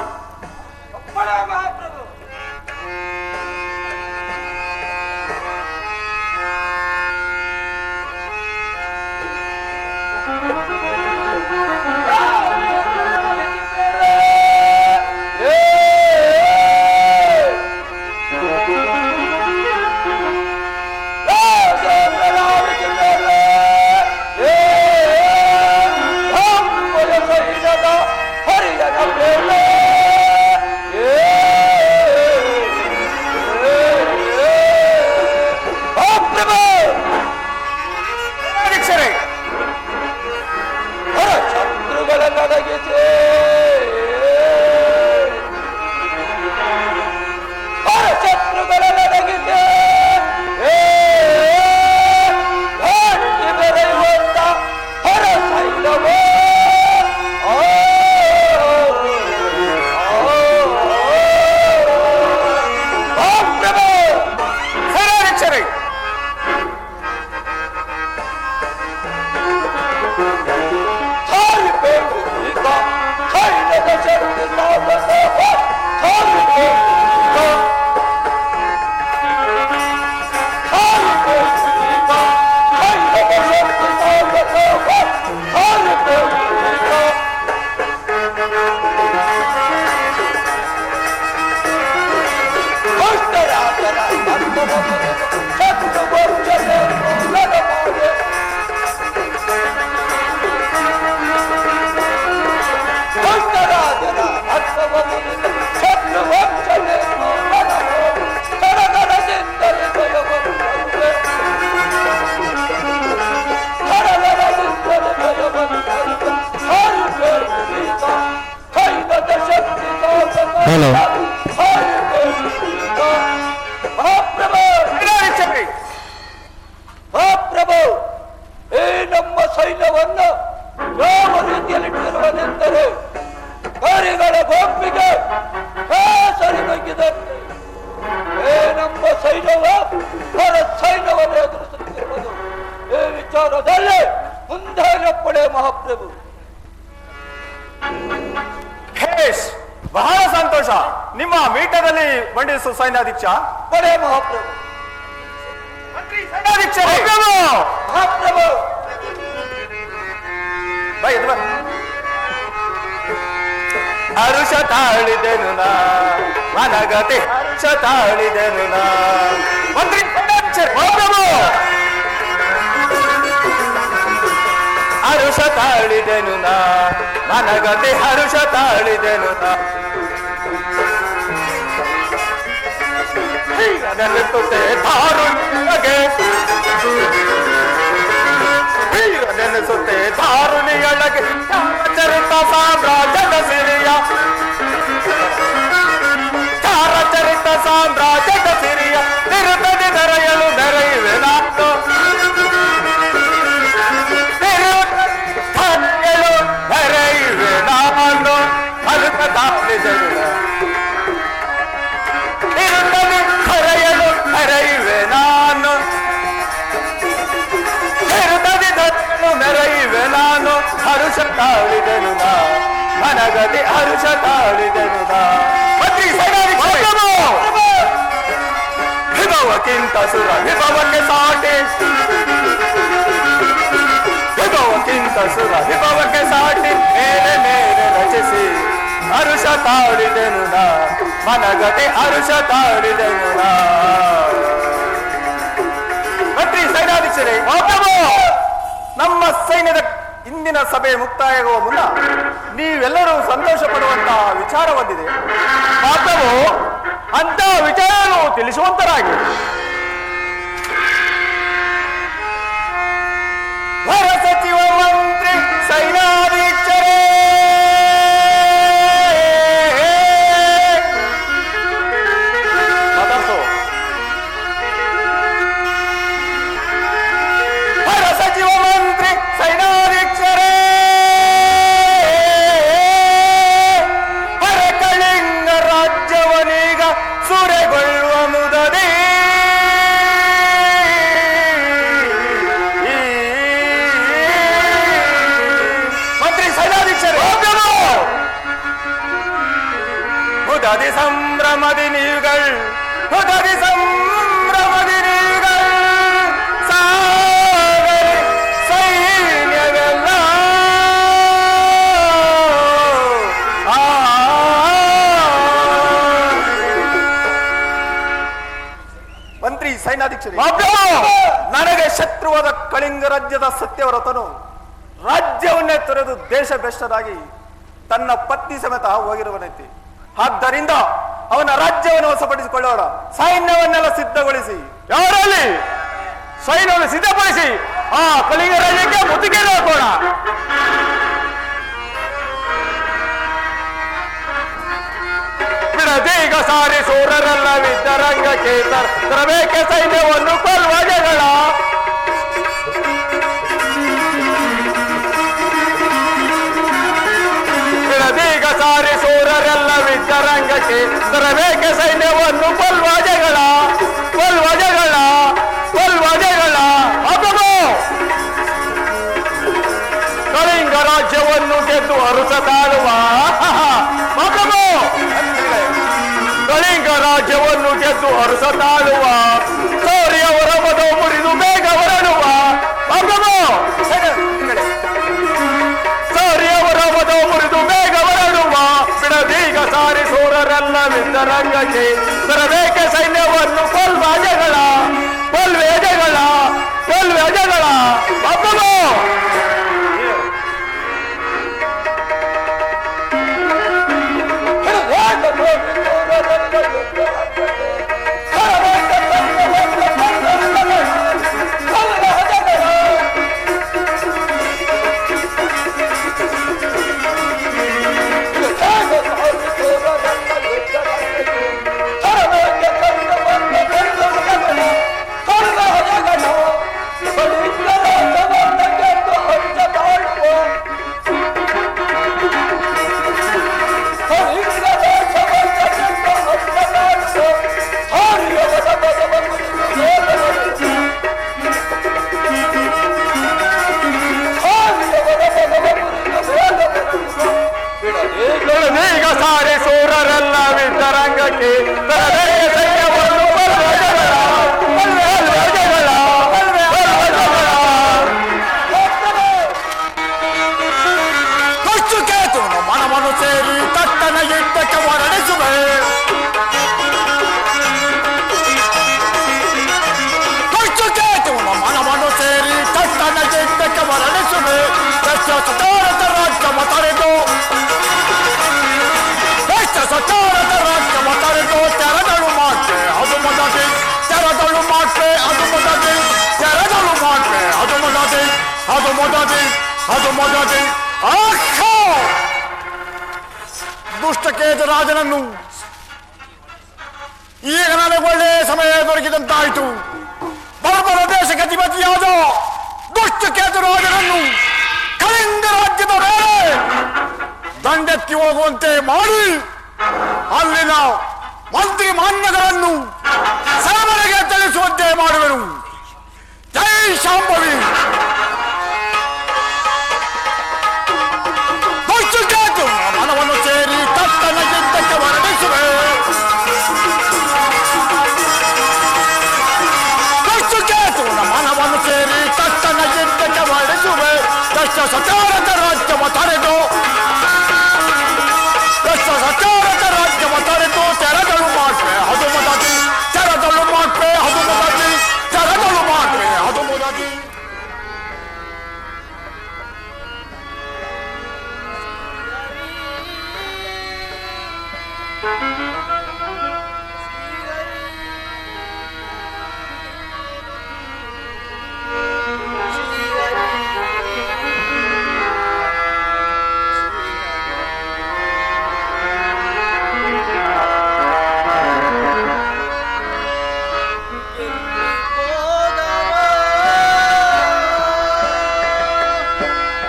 ಅರ್ಥವನ್ನು ಸೈನ್ಯವನ್ನು ಯಾವ ರೀತಿಯಲ್ಲಿಟ್ಟಿರುವುದೆಂದರೆ ಕರಿಗಳ ಗೊಂಬಿಗೆ ಸರಿಬಗ್ಗಿದಂತೆ ನಮ್ಮ ಸೈನ್ಯವ ಹೊರ ಸೈನ್ಯವನ್ನು ಎದುರಿಸುತ್ತಿರುವುದು. ಈ ವಿಚಾರದಲ್ಲಿ ಮುಂದೆ ಪಡೆ ಮಹಾಪ್ರಭು. ಹೇಶ್, ಬಹಳ ಸಂತೋಷ. ನಿಮ್ಮ ಮೀಟದಲ್ಲಿ ಮಂಡಿಸುವ ಸೈನ್ಯಾಧೀಕ್ಷ ಪಡೆ ಮಹಾಪ್ರಭು. ಸೈನ್ಯಾಧೀಕ್ಷ ಮಹಾಪ್ರಭು ಹರುಷ ತಾಳಿದೆನು ನಾ ಮನಗತೆ ಹರುಷ ತಾಳಿದೆನು ನಾ ಮಂತ್ರಿ ಹರುಷ ತಾಳಿದೆನು ನಾ ಮನಗತೆ ಹರುಷ ತಾಳಿದೆನು ನಾ ನೆನೆಸುತ್ತೆ ಧಾರುಣಿಯೊಳಗೆ ನೆನೆಸುತ್ತೆ ಧಾರುಣಿಯೊಳಗೆ ಚರಿತ ಸಾಮ್ರಾಜ್ಯದ ಸಿರಿಯ ಚಾರಚರಿತ ಸಾಮ್ರಾಜ್ಯದ ಸಿರಿಯ ನಿರುತದಿ ನೆರೆಯಲು ನೆರೆಯುವೆ ನಾನು ನಿರುತಲು ನೆರೆಯುವೆ ನಾನು ಅಲ್ಪ ತಾಳಿದೆನು ನಿರುತದಿ ಕರೆಯಲು ನೆರೆಯುವೆ ನಾನು ನಿರುತದಿ ನೆರೆಯುವೆ ನಾನು ಹರುಷ ತಾಳಿದೆನು ನಾ ಮನಗದೆ ಹರುಷ ತಾಳಿದೆನು ನಾ ಮಂತ್ರಿ ವಿಭವಕ್ಕಿಂತ ಸುರ ವಿಭವಕ್ಕೆ ಸಾಟಿ ವಿಭವಕ್ಕಿಂತ ಸುರ ವಿಭವಕ್ಕೆ ಸಾಟಿ ಮೇಲೆ ಮೇಲೆ ರಚಿಸಿ ಹರುಷ ತಾಳಿದೆನು ನಾ ಮನಗದೆ ಹರುಷ ತಾಳಿದೆನು ನಾ ಮಂತ್ರಿ ಸೈನ್ಯಾಧೀಶರೇ ನಮ್ಮ ಸೈನ್ಯದ ಇಂದಿನ ಸಭೆ ಮುಕ್ತಾಯವಾಗುವ ಮುನ್ನ ನೀವೆಲ್ಲರೂ ಸಂತೋಷ ಪಡುವಂತಹ ವಿಚಾರ ಬಂದಿದೆ. ಮಾತವು ಅಂತ ವಿಚಾರವನ್ನು ತಿಳಿಸುವಂತರಾಗಿ ಹೊರ ಸಚಿವ ಮಂತ್ರಿ ಸೈನ್ಯಾಧೀಕ್ಷರೇ ಹೊರ ಸಚಿವ ಮಂತ್ರಿ ಸೈನ್ಯಾಧೀಕ್ಷರೇ ಹೊರ ಕಳಿಂಗ ರಾಜ್ಯವನೀಗ ಸೂರೆಗೊಳ್ಳುವ ಮುದದಿ ಮಂತ್ರಿ ಸೈನ್ಯಾಧೀಕ್ಷರೇ ಮುದದಿ ಸಂಭ್ರಮದಿ ನೀವುಗಳು ಮುದದಿ ಸಂಭ್ರಮದಿ ನೀವುಗಳು ಸಾಗರಿ ಸೈನ್ಯವೆಲ್ಲ ಮಂತ್ರಿ ಸೈನ್ಯಾಧೀಕ್ಷರೇ ನನಗೆ ಶತ್ರುವಾದ ಕಳಿಂಗ ರಾಜ್ಯದ ಸತ್ಯವ್ರತನು ರಾಜ್ಯವನ್ನೇ ತೊರೆದು ದೇಶ ಭ್ರಷ್ಟರಾಗಿ ತನ್ನ ಪತ್ನಿ ಸಮೇತ ಹೋಗಿರುವನೈತಿ. ಆದ್ದರಿಂದ ಅವನ ರಾಜ್ಯವನ್ನು ವಶಪಡಿಸಿಕೊಳ್ಳೋಣ. ಸೈನ್ಯವನ್ನೆಲ್ಲ ಸಿದ್ಧಗೊಳಿಸಿ ಯಾರಲ್ಲಿ ಸೈನ್ಯವನ್ನು ಸಿದ್ಧಪಡಿಸಿ ಆ ಕಳಿಂಗ ರಾಜ್ಯಕ್ಕೆ ಮುತ್ತಿಗೆ ಹಾಕೋಣ. ಬಿಡದೀಗ ಸಾರಿ ಸೂರರೆಲ್ಲ ವಿದ್ಯರಂಗಕ್ಕೆ ತರಬೇಕೆ ಸೈನ್ಯವನ್ನು ಕೊಲ್ವ ಜಗಳ ಬಿಡದೀಗ ಸಾರಿ ಸೂರರೆಲ್ಲ ವಿದ್ಯರಂಗಕ್ಕೆ ತರಬೇಕೆ ಸೈನ್ಯವನ್ನು ಕೊಲ್ವ ಜಗಳ ಕೊಲ್ವ ಜಗಳ ಕೊಲ್ವ ಜಗಳ ಅಬ್ಬೋ ಕಳಿಂಗ ರಾಜ್ಯವನ್ನು ಗೆದ್ದು ಅರುಸ ತಾಳುವ ಅಬ್ಬೋ ಕಳಿಂಗ ರಾಜ್ಯವನ್ನು ಗೆದ್ದು ಅರಸ ತಾಳುವ ಸೌರ್ಯವರ ಮದ ಮುರಿದು ಬೇಗ ಹೊರಡುವ ಸೌರ್ಯವರ ಮದ ಮುರಿದು ಬೇಗ ಹೊರಡುವ ಬಿಡದೀಗ ಸಾರಿ ಸೂರರೆಲ್ಲ ವಿದ್ಯರಂಗಕ್ಕೆ ತರಬೇಕೆ ಸೈನ್ಯವನ್ನು ಕೊಲ್ವ ಜಗಳ ಕೊಲ್ವೆ ಜಗಳ ಕೊಲ್ವೆ ಜಗಳ ಅಬ್ಬೋ Come on, ರಂಗಕ್ಕೆ ಸೈನ್ಯವನ್ನು ಅಷ್ಟು ಕೇತು ಮನವನ್ನು ಸೇರಿ ತಟ್ಟನ ಯುದ್ಧಕ್ಕೆ ಹೊರಡಿಸುವೆ. ಅಷ್ಟು ಕೇತು ಮನವನ್ನು ಸೇರಿ ತಟ್ಟನ ಯುದ್ಧಕ್ಕೆ ಹೊರಡಿಸುವೆ. ಸಚಾರದ ರಾಜ್ಯವ ತರೆದು ಸಚಾರದ ರಾಜ್ಯವ ತರೆದು ತೆರದಳು ಮಾತೆ ಅದು ಮೊದಲೇ ತೆರದಳು ಮಾತೆ ಅದು ಮೊದಲೇ ತೆರದಳು ಮಾತೆ ಅದು ಮೊದಲೇ ಅದು ಮೊದಲೇ ಅದು ಮೊದಲೇ ದುಷ್ಟಕೇತು ರಾಜನನ್ನು ಈಗ ನನಗೆ ಒಳ್ಳೆಯ ಸಮಯ ದೊರಕಿದಂತಾಯಿತು. ಬರಬರ ದೇಶಕ್ಕೆ ಅಧಿಪತಿಯಾದ ದುಷ್ಟಕೇತು ರಾಜನನ್ನು ಕಳಿಂಗ ರಾಜ್ಯದ ಮೇಲೆ ದಂಡೆತ್ತಿ ಹೋಗುವಂತೆ ಮಾಡಿ ಅಲ್ಲಿನ ಮಂತ್ರಿ ಮಾನ್ಯಗಳನ್ನು ಸರಬಳಿಗೆ ತಿಳಿಸುವಂತೆ ಮಾಡುವೆನು. ಜೈ ಶಾಂಭವಿ. ದುಷ್ಟಕೇತು ಮನವನ್ನು ಸೇರಿ ತಟ್ಟನ ಯುದ್ಧಕ್ಕೆ ಹೊರಡಿಸುವೆ. ದುಷ್ಟಕೇತು ಮನವನ್ನು ಸೇರಿ ತಟ್ಟನ ಯುದ್ಧಕ್ಕೆ ಹೊರಡಿಸುವೆ. ದಶ ಸಚಾರದ ರಾಜ್ಯವ ತರೆದು ಸಚಾರದ ರಾಜ್ಯವ ತರೆದು ತೆರದಳು ಮಾಡ್ವೆ ಅದು ಮೊದಲಿ ತೆರದಳು ಮಾಡ್ವೆ ಅದು ಮೊದಲಿ ತೆರದಳು ಮಾಡ್ವೆ ಅದು ಮೊದಲಿ.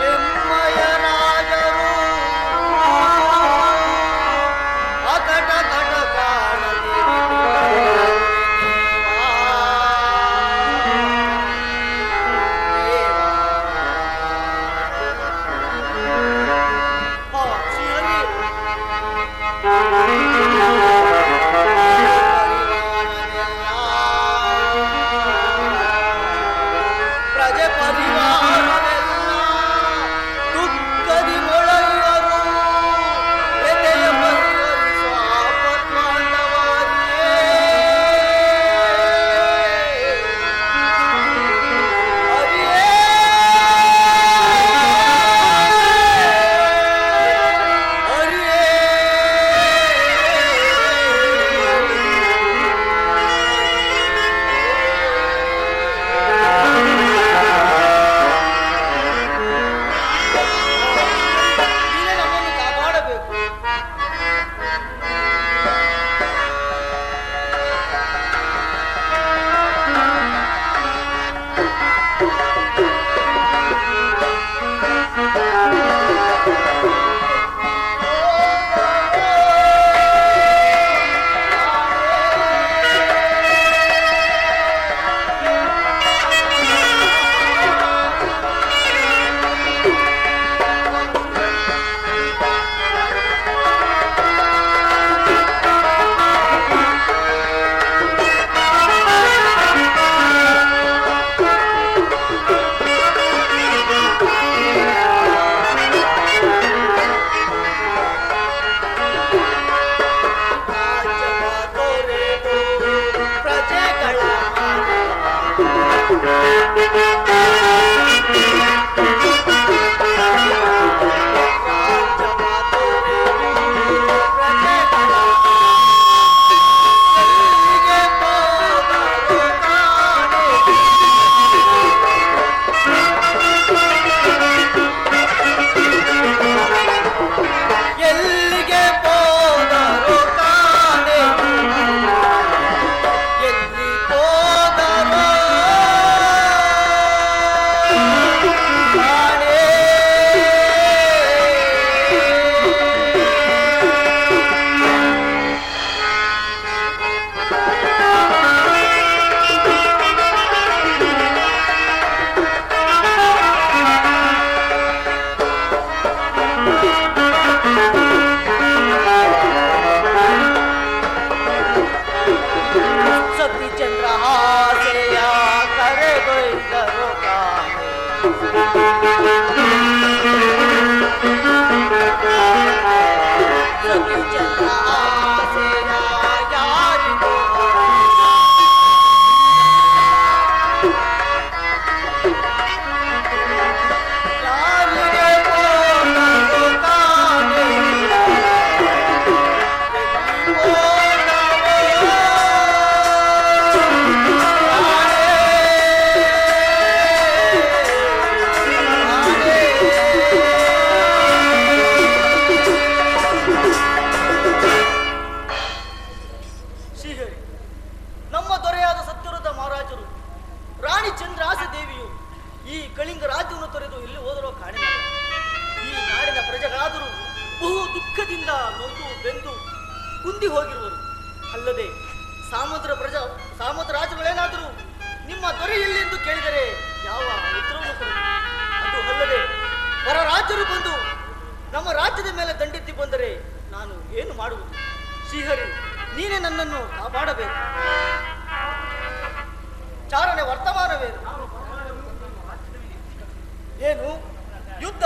ಎಮ್ಮಯ ರಾಜರು ಅಕಟ ಸಾಮಂತರಾಜರುಗಳೇನಾದರೂ ನಿಮ್ಮ ದೊರೆ ಎಲ್ಲಿಂದು ಕೇಳಿದರೆ ಯಾವ ಉತ್ತರವನ್ನು ಕೊಡಬೇಕು? ಅದು ಅಲ್ಲದೆ ಹೊರ ರಾಜ್ಯರು ಬಂದು ನಮ್ಮ ರಾಜ್ಯದ ಮೇಲೆ ದಂಡೆತ್ತಿ ಬಂದರೆ ನಾನು ಏನು ಮಾಡುವುದು? ಶ್ರೀಹರಿ, ನೀನೇ ನನ್ನನ್ನು ಕಾಪಾಡಬೇಕು. ಚಾರಣೆ ವರ್ತಮಾನವೇ ಏನು? ಯುದ್ಧ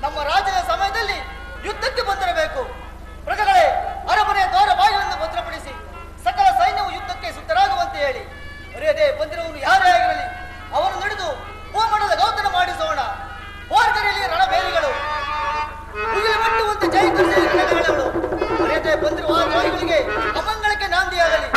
ನಮ್ಮ ರಾಜ್ಯದ ಸಮಯದಲ್ಲಿ ಯುದ್ಧಕ್ಕೆ ಬಂದಿರಬೇಕು. ಪ್ರಜೆಗಳೇ, ಅರಮನೆಯ ದ್ವಾರ ಬಾಗಿಲನ್ನು ಭದ್ರಪಡಿಸಿ ಸಕಲ ಸೈನ್ಯವು ಯುದ್ಧಕ್ಕೆ ಸಿದ್ಧರಾಗುವಂತೆ ಹೇಳಿ. ಅರೆಯದೇ ಬಂದಿರುವವನು ಯಾರೇ ಆಗಿರಲಿ ಅವನು ನಡೆದು ಭೂಮಂಡಲ ಗೌತನ ಮಾಡಿಸೋಣ. ಹೋರ್ಗರಿಯಲ್ಲಿ ರಣಬೇರಿಗಳು ಮುಗಿಲು ಮುಟ್ಟುವಂತೆ ಜಯಕರಿಸಲಿ ರಣಗಳು. ಅರೆಯದೇ ಬಂದಿರುವ ಆ ದ್ರೋಹಿಗಳಿಗೆ ಅಮಂಗಳಕ್ಕೆ ನಾಂದಿಯಾಗಲಿ.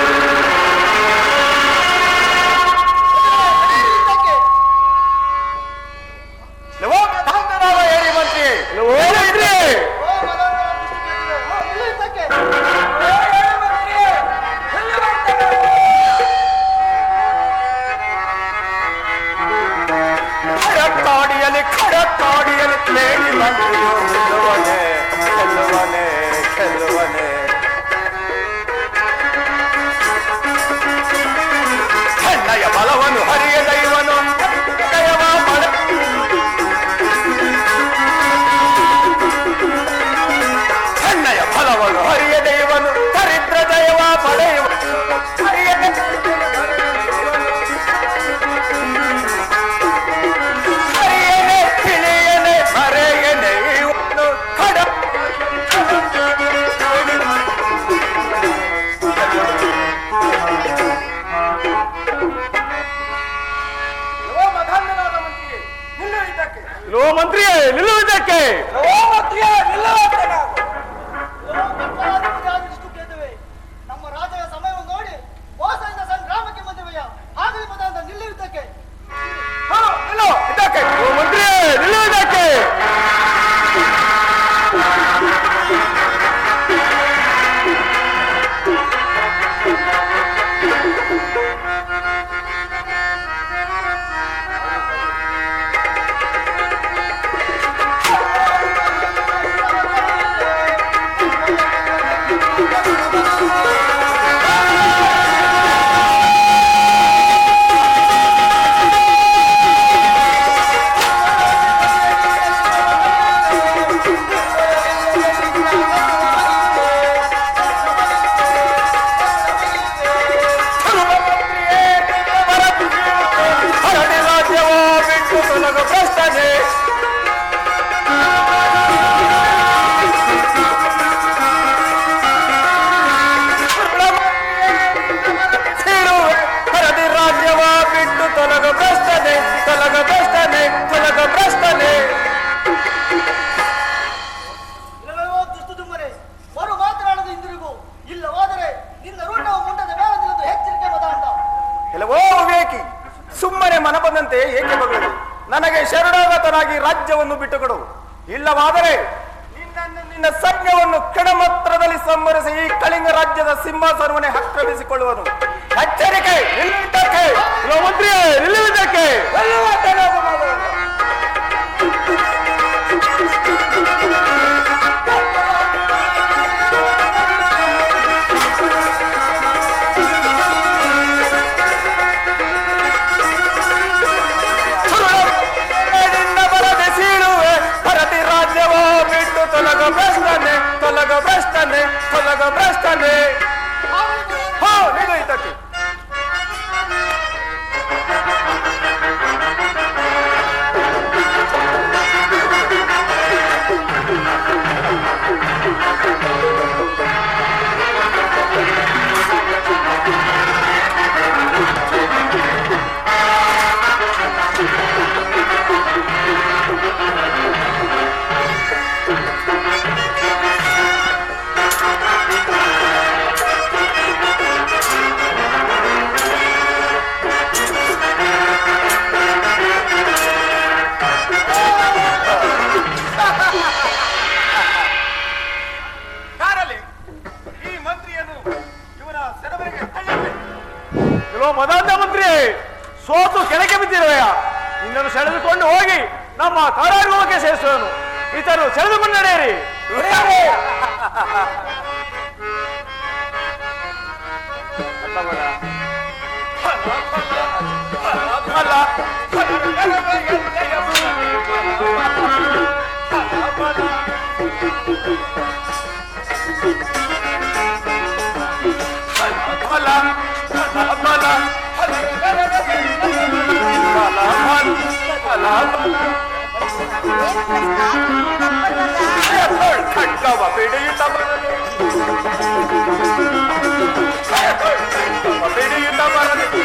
ಬಲವನ್ನು ಹರಿಯದ ಇವನು ಚೆನ್ನಯ ಫಲವನ್ನು ಹರಿಯದ ಇವನು ದರಿದ್ರ ದಯವ ಪಡೆಯುವ ಹರಿಯನೆ ತಿಳಿಯನೆ ಮರೆಯನೆ ಇವನು ಖಡ ಮಂತ್ರಿಯೇ ನಿಲ್ಲುವುದಕ್ಕೆ ನಮ್ಮ ರಾಜನ ಸಮಯವನ್ನು ನೋಡಿ ಮೋಸದಿಂದ ಸಂಗ್ರಾಮಕ್ಕೆ ಬಂದಿವೆಯಾ? ಆಗಲಿ ಮದಾಂತ ನಿಲ್ಲುವುದಕ್ಕೆ. ಮಂತ್ರಿಯೇ ನಿಲ್ಲುವುದಕ್ಕೆ ಸುಮ್ಮನೆ ಮನಬಂದಂತೆ ಏಕೆ ಬಗಲು? ನನಗೆ ಶರಣಾಗತನಾಗಿ ರಾಜ್ಯವನ್ನು ಬಿಟ್ಟುಕೊಡು. ಇಲ್ಲವಾದರೆ ನಿನ್ನ ಸೈನ್ಯವನ್ನು ಕೆಡಮತ್ರದಲ್ಲಿ ಸಂಹರಿಸಿ ಈ ಕಳಿಂಗ ರಾಜ್ಯದ ಸಿಂಹಾಸನವನ್ನೇ ಆಕ್ರಮಿಸಿಕೊಳ್ಳುವನು. ಎಚ್ಚರಿಕೆ! ನಿಲ್ಲುವುದಕ್ಕೆ ಮಂತ್ರಿಯೇ, ನಿಲ್ಲುವುದಕ್ಕೆ! ತೊಲಗ ಭ್ರಷ್ಟನೆ ನಿಲ್ಲುವುದಕ್ಕೆ ನಮ್ಮ ಕಾರಾಗೃಹಕ್ಕೆ ಸೇರಿಸುವನು. ಇತರು ಸೆಳೆದುಕೊಂಡು ನಡೆಯಿರಿ.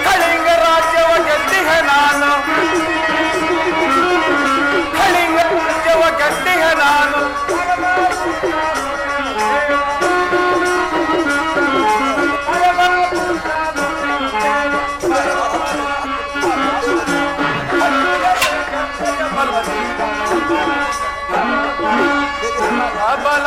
ಕಳಿಂಗ ರಾಜ್ಯವ ಗೆದ್ದಿಹ ನಾನು, ಕಳಿಂಗ ರಾಜ್ಯವ ಗೆದ್ದಿಹ ನಾನು. ಬಲ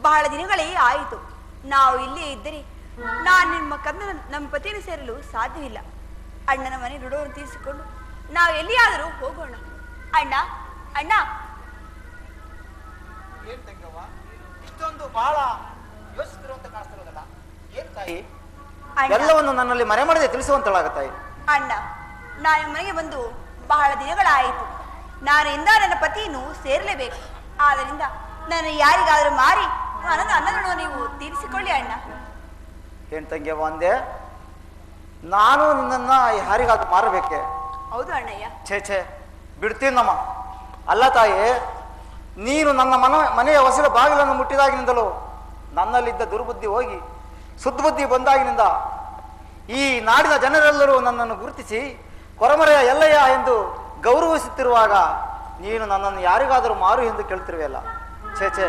ಬಹಳ ದಿನಗಳೇ ಆಯಿತು. ನಾವು ಇಲ್ಲೇ ಇದ್ದರೆ ನಾನು ನಿಮ್ಮ ಕಂದ ನಮ್ಮ ಪತಿಯನ್ನು ಸೇರಲು ಸಾಧ್ಯವಿಲ್ಲ. ಅಣ್ಣನ ಮನೆ ಋಣವನ್ನು ತೀರಿಸಿಕೊಂಡು ನಾವು ಎಲ್ಲಿಯಾದರೂ ಹೋಗೋಣ. ಅಣ್ಣ ಅಣ್ಣ. ಏನ್ ತಂಗವ್ವ ಇಷ್ಟೊಂದು ಬಹಳ ಯೋಚಿಸಿರುವಂತ ಕಾಣಿಸ್ತಿರೋದಲ್ಲ? ಏನ್ ತಾಯಿ ಎಲ್ಲವನ್ನು ನನ್ನಲ್ಲಿ ಮರೆ ಮಾಡದೆ ತಿಳಿಸುವಂತಳಾಗತ್ತಾಯಿ. ಅಣ್ಣ, ನಾನು ಮನೆಗೆ ಬಂದು ಬಹಳ ದಿನಗಳಾಯಿತು. ನಾನು ಇಂದ ನನ್ನ ಪತಿಯನ್ನು ಸೇರಲೇಬೇಕು. ಆದ್ದರಿಂದ ನಾನು ಯಾರಿಗಾದರೂ ಮಾರಿ ಅನ್ನದನ್ನು ನೀವು ತೀರಿಸಿಕೊಳ್ಳಿ ಅಣ್ಣ. ಏನ್ ತಂಗ್ಯವ್ವ ಅಂದೆ? ನಾನು ನಿನ್ನನ್ನ ಯಾರಿಗಾದ್ರೂ ಮಾರಬೇಕೆ? ಹೌದು ಅಣ್ಣಯ್ಯ. ಛೇ ಬಿಡ್ತೀನಮ್ಮ. ಅಲ್ಲ ತಾಯಿ, ನೀನು ನನ್ನ ಮನೆಯ ಹೊಸಲ ಬಾಗಿಲನ್ನು ಮುಟ್ಟಿದಾಗಿನಿಂದಲೂ ನನ್ನಲ್ಲಿದ್ದ ದುರ್ಬುದ್ಧಿ ಹೋಗಿ ಸುದ್ಬುದ್ಧಿ ಬಂದಾಗಿನಿಂದ ಈ ನಾಡಿನ ಜನರೆಲ್ಲರೂ ನನ್ನನ್ನು ಗುರುತಿಸಿ ಕೊರಮರೆಯ ಎಲ್ಲಯ್ಯ ಎಂದು ಗೌರವಿಸುತ್ತಿರುವಾಗ ನೀನು ನನ್ನನ್ನು ಯಾರಿಗಾದರೂ ಮಾರು ಎಂದು ಕೇಳ್ತಿರುವೆಯಲ್ಲ? ಛೇ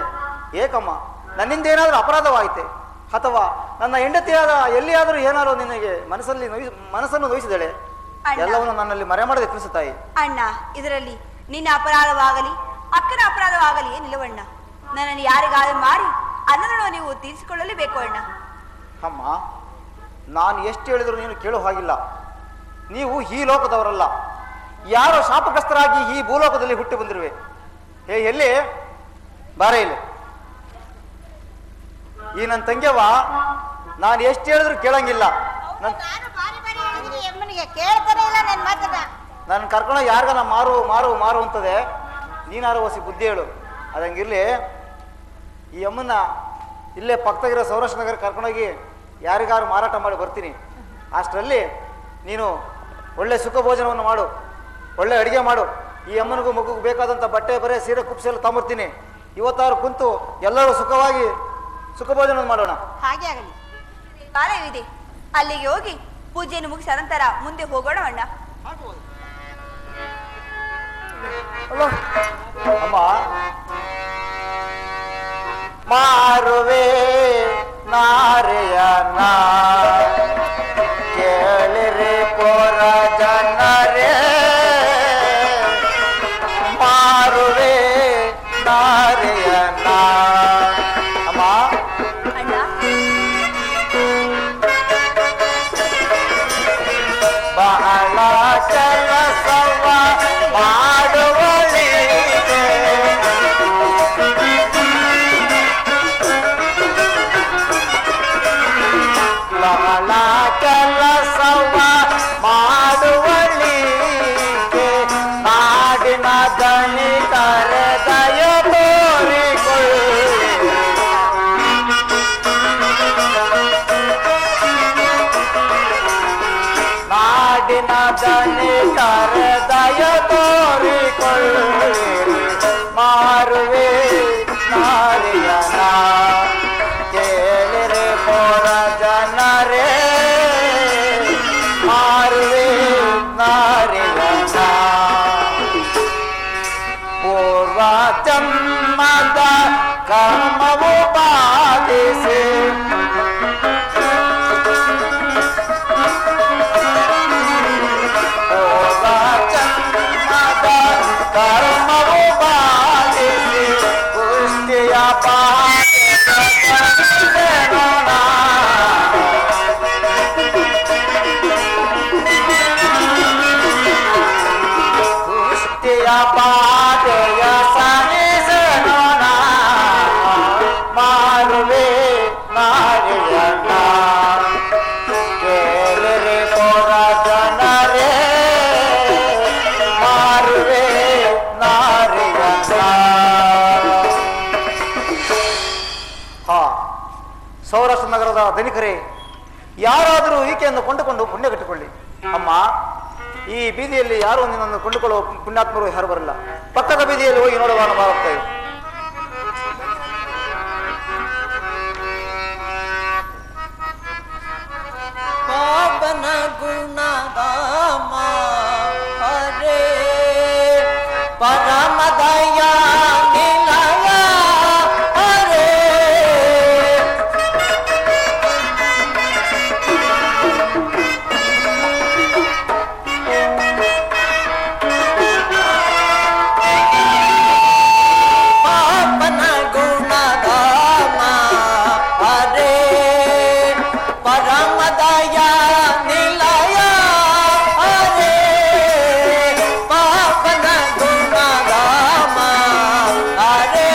ಏಕಮ್ಮ, ನನ್ನಿಂದ ಏನಾದರೂ ಅಪರಾಧವಾಯಿತೆ ಅಥವಾ ನನ್ನ ಹೆಂಡತಿಯಾದ ಎಲ್ಲಿಯಾದರೂ ಏನಾದರೂ ನಿನಗೆ ಮನಸ್ಸನ್ನು ನೋಯಿಸಿದಳೆ? ಎಲ್ಲವನ್ನು ನನ್ನಲ್ಲಿ ಮರೆ ಮಾಡದೆ ತಿಳಿಸು ತಾಯಿ. ಅಣ್ಣ, ಇದರಲ್ಲಿ ನಿನ್ನ ಅಪರಾಧವಾಗಲಿ ಅಕ್ಕನ ಅಪರಾಧವಾಗಲಿ ಏನಿಲ್ಲವಣ್ಣ. ನನ್ನನ್ನು ಯಾರಿಗಾದರೂ ಮಾರಿ ಅನ್ನದನ್ನು ನೀವು ತೀರಿಸಿಕೊಳ್ಳಲೇಬೇಕು ಅಣ್ಣ. ಅಮ್ಮ, ನಾನು ಎಷ್ಟು ಹೇಳಿದ್ರು ನೀನು ಕೇಳೋ ಹಾಗಿಲ್ಲ. ನೀವು ಈ ಲೋಕದವರಲ್ಲ, ಯಾರೋ ಶಾಪಗ್ರಸ್ತರಾಗಿ ಈ ಭೂಲೋಕದಲ್ಲಿ ಹುಟ್ಟಿ ಬಂದಿರುವೆ. ಎಲ್ಲಿ ಬಾರೇ ಇಲ್ಲಿ. ಈ ನನ್ನ ತಂಗ್ಯವ್ವ ನಾನು ಎಷ್ಟು ಹೇಳಿದ್ರು ಕೇಳಂಗಿಲ್ಲ. ನನ್ನ ಕರ್ಕೊಂಡು ಯಾರಿಗಾನ ಮಾರು ಮಾರು ಮಾರು ಅಂತದೆ. ನೀನಾರು ಹೊಸಿ ಬುದ್ಧಿ ಹೇಳು. ಅದಂಗಿರ್ಲಿ, ಈ ಅಮ್ಮನ ಇಲ್ಲೇ ಪಕ್ಕದಾಗಿರೋ ಸೌರಾಷ್ಟ್ರ ನಗರ ಕರ್ಕೊಂಡೋಗಿ ಯಾರಿಗಾರು ಮಾರಾಟ ಮಾಡಿ ಬರ್ತೀನಿ. ಅಷ್ಟರಲ್ಲಿ ನೀನು ಒಳ್ಳೆ ಸುಖ ಭೋಜನವನ್ನು ಮಾಡು, ಒಳ್ಳೆ ಅಡುಗೆ ಮಾಡು. ಈ ಅಮ್ಮನಿಗೂ ಮಗುಗೂ ಬೇಕಾದಂಥ ಬಟ್ಟೆ ಬರೆ ಸೀರೆ ಕುಪ್ಸಿ ಎಲ್ಲ ತಗೊಂಬರ್ತೀನಿ. ಇವತ್ತಾರು ಕುಂತು ಎಲ್ಲರೂ ಸುಖವಾಗಿ ಸುಖ ಭೋಜನ ಮಾಡೋಣ. ಹಾಗೆ ಆಗಲಿ. ಕಾಲವಿದೆ, ಅಲ್ಲಿಗೆ ಹೋಗಿ ಪೂಜೆಯನ್ನು ಮುಗಿಸಿದ ನಂತರ ಮುಂದೆ ಹೋಗೋಣ ಅಣ್ಣ. ಹೋಗ್ಬೋದು. ಅಮ್ಮ, ಮಾರುವೆ ನಾರೆಯನ ಕೇಳಿರಿ ಪೋರ ಜನರೇ, ಮಾರುವೆ ನಾರೆಯನ. ಅಮ್ಮ, ಅಣ್ಣ, ಬಹಳ ಕೆಲಸವ ಮಾಡುವಳಿಗೆ ಬಹಳ ಕೆಲಸವ ಮಾಡುವಳಿಗೆ ನಾಡಿನ ದನಿ ಕರೆದಯ ತೋರಿಕೊಳ್ಳಿ. ನಾಡಿನ ದನಿ ಕರೆದಯ ತೋರಿಕೊಳ್ಳಿ. ಮಾರುವೆ ನಾರಿಯನ ಕೇಳಿರೆ ಪೋರ ಜನರೇ, ಮಾರುವೆ ನಾರಿಯನ. ಪೂರ್ವ ಜನ್ಮದ ಕರ್ಮವು ಬಾಧಿಸಿ ಪೂರ್ವ ಜನ್ಮದ ಕರ್ಮವು ಬಾಧಿಸಿ ಪುಷ್ಟಿಯ ಪುಷ್ಟಿಯ ಪಾದೆಯ ಸನಿಸನೋಣ. ಮಾರುವೆ ನಾರಿಯನ ಕೇಳಿರಿ ಪೋರ ಜನರೇ, ಮಾರುವೆ ನಾರಿಯನ. ಹಾ, ಸೌರಾಷ್ಟ್ರ ನಗರದ ಧನಿಕರೇ, ಯಾರಾದರೂ ಈಕೆಯನ್ನು ಕೊಂಡುಕೊಂಡು ಪುಣ್ಯ ಕಟ್ಟಿಕೊಳ್ಳಿ. ಅಮ್ಮ, ಈ ಬೀದಿಯಲ್ಲಿ ಯಾರು ನಿನ್ನನ್ನು ಕೊಂಡುಕೊಳ್ಳುವ ಪುಣ್ಯಾತ್ಮರು ಯಾರು ಬರಲ್ಲ. ಪಕ್ಕದ ಬೀದಿಯಲ್ಲಿ ಹೋಗಿ ನೋಡುವ ಬಾರುತ್ತೇವೆ. ಪಾಪನ ಗುಣಧಾಮ ಹರೇ ಪರಮದಯ ನಿಲಯ ಹರೇ. ಪಾಪನ ಗುಣಧಾಮ ಹರೇ ಪರಮದಯ ನಿಲಯ ಹರೇ. ಪಾಪನ ಗುಣಧಾಮ ಹರೇ.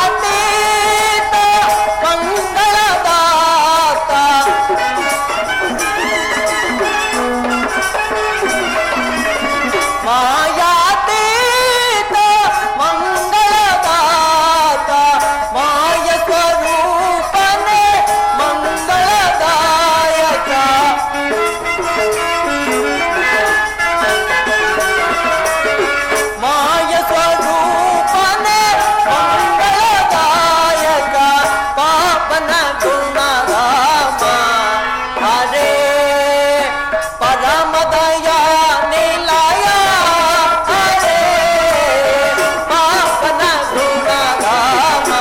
ಮಾಯಾತೀತ ಮಂಗಳದಾತ ಮಾಯಾತೀತ ಮಂಗಳದಾತ ಮಾಯ ಸ್ವರೂಪನೆ ಮಂಗಳದಾಯಕ. ಮಾಯ ಸ್ವರೂಪನೆ ಮಂಗಳದಾಯಕ. ಪಾಪನ ಗುಣಧಾಮ ಹರೇ ಪರಮದಯ ನಿಲಯ ಹರೇ. ಪಾಪನ ಗುಣಧಾಮ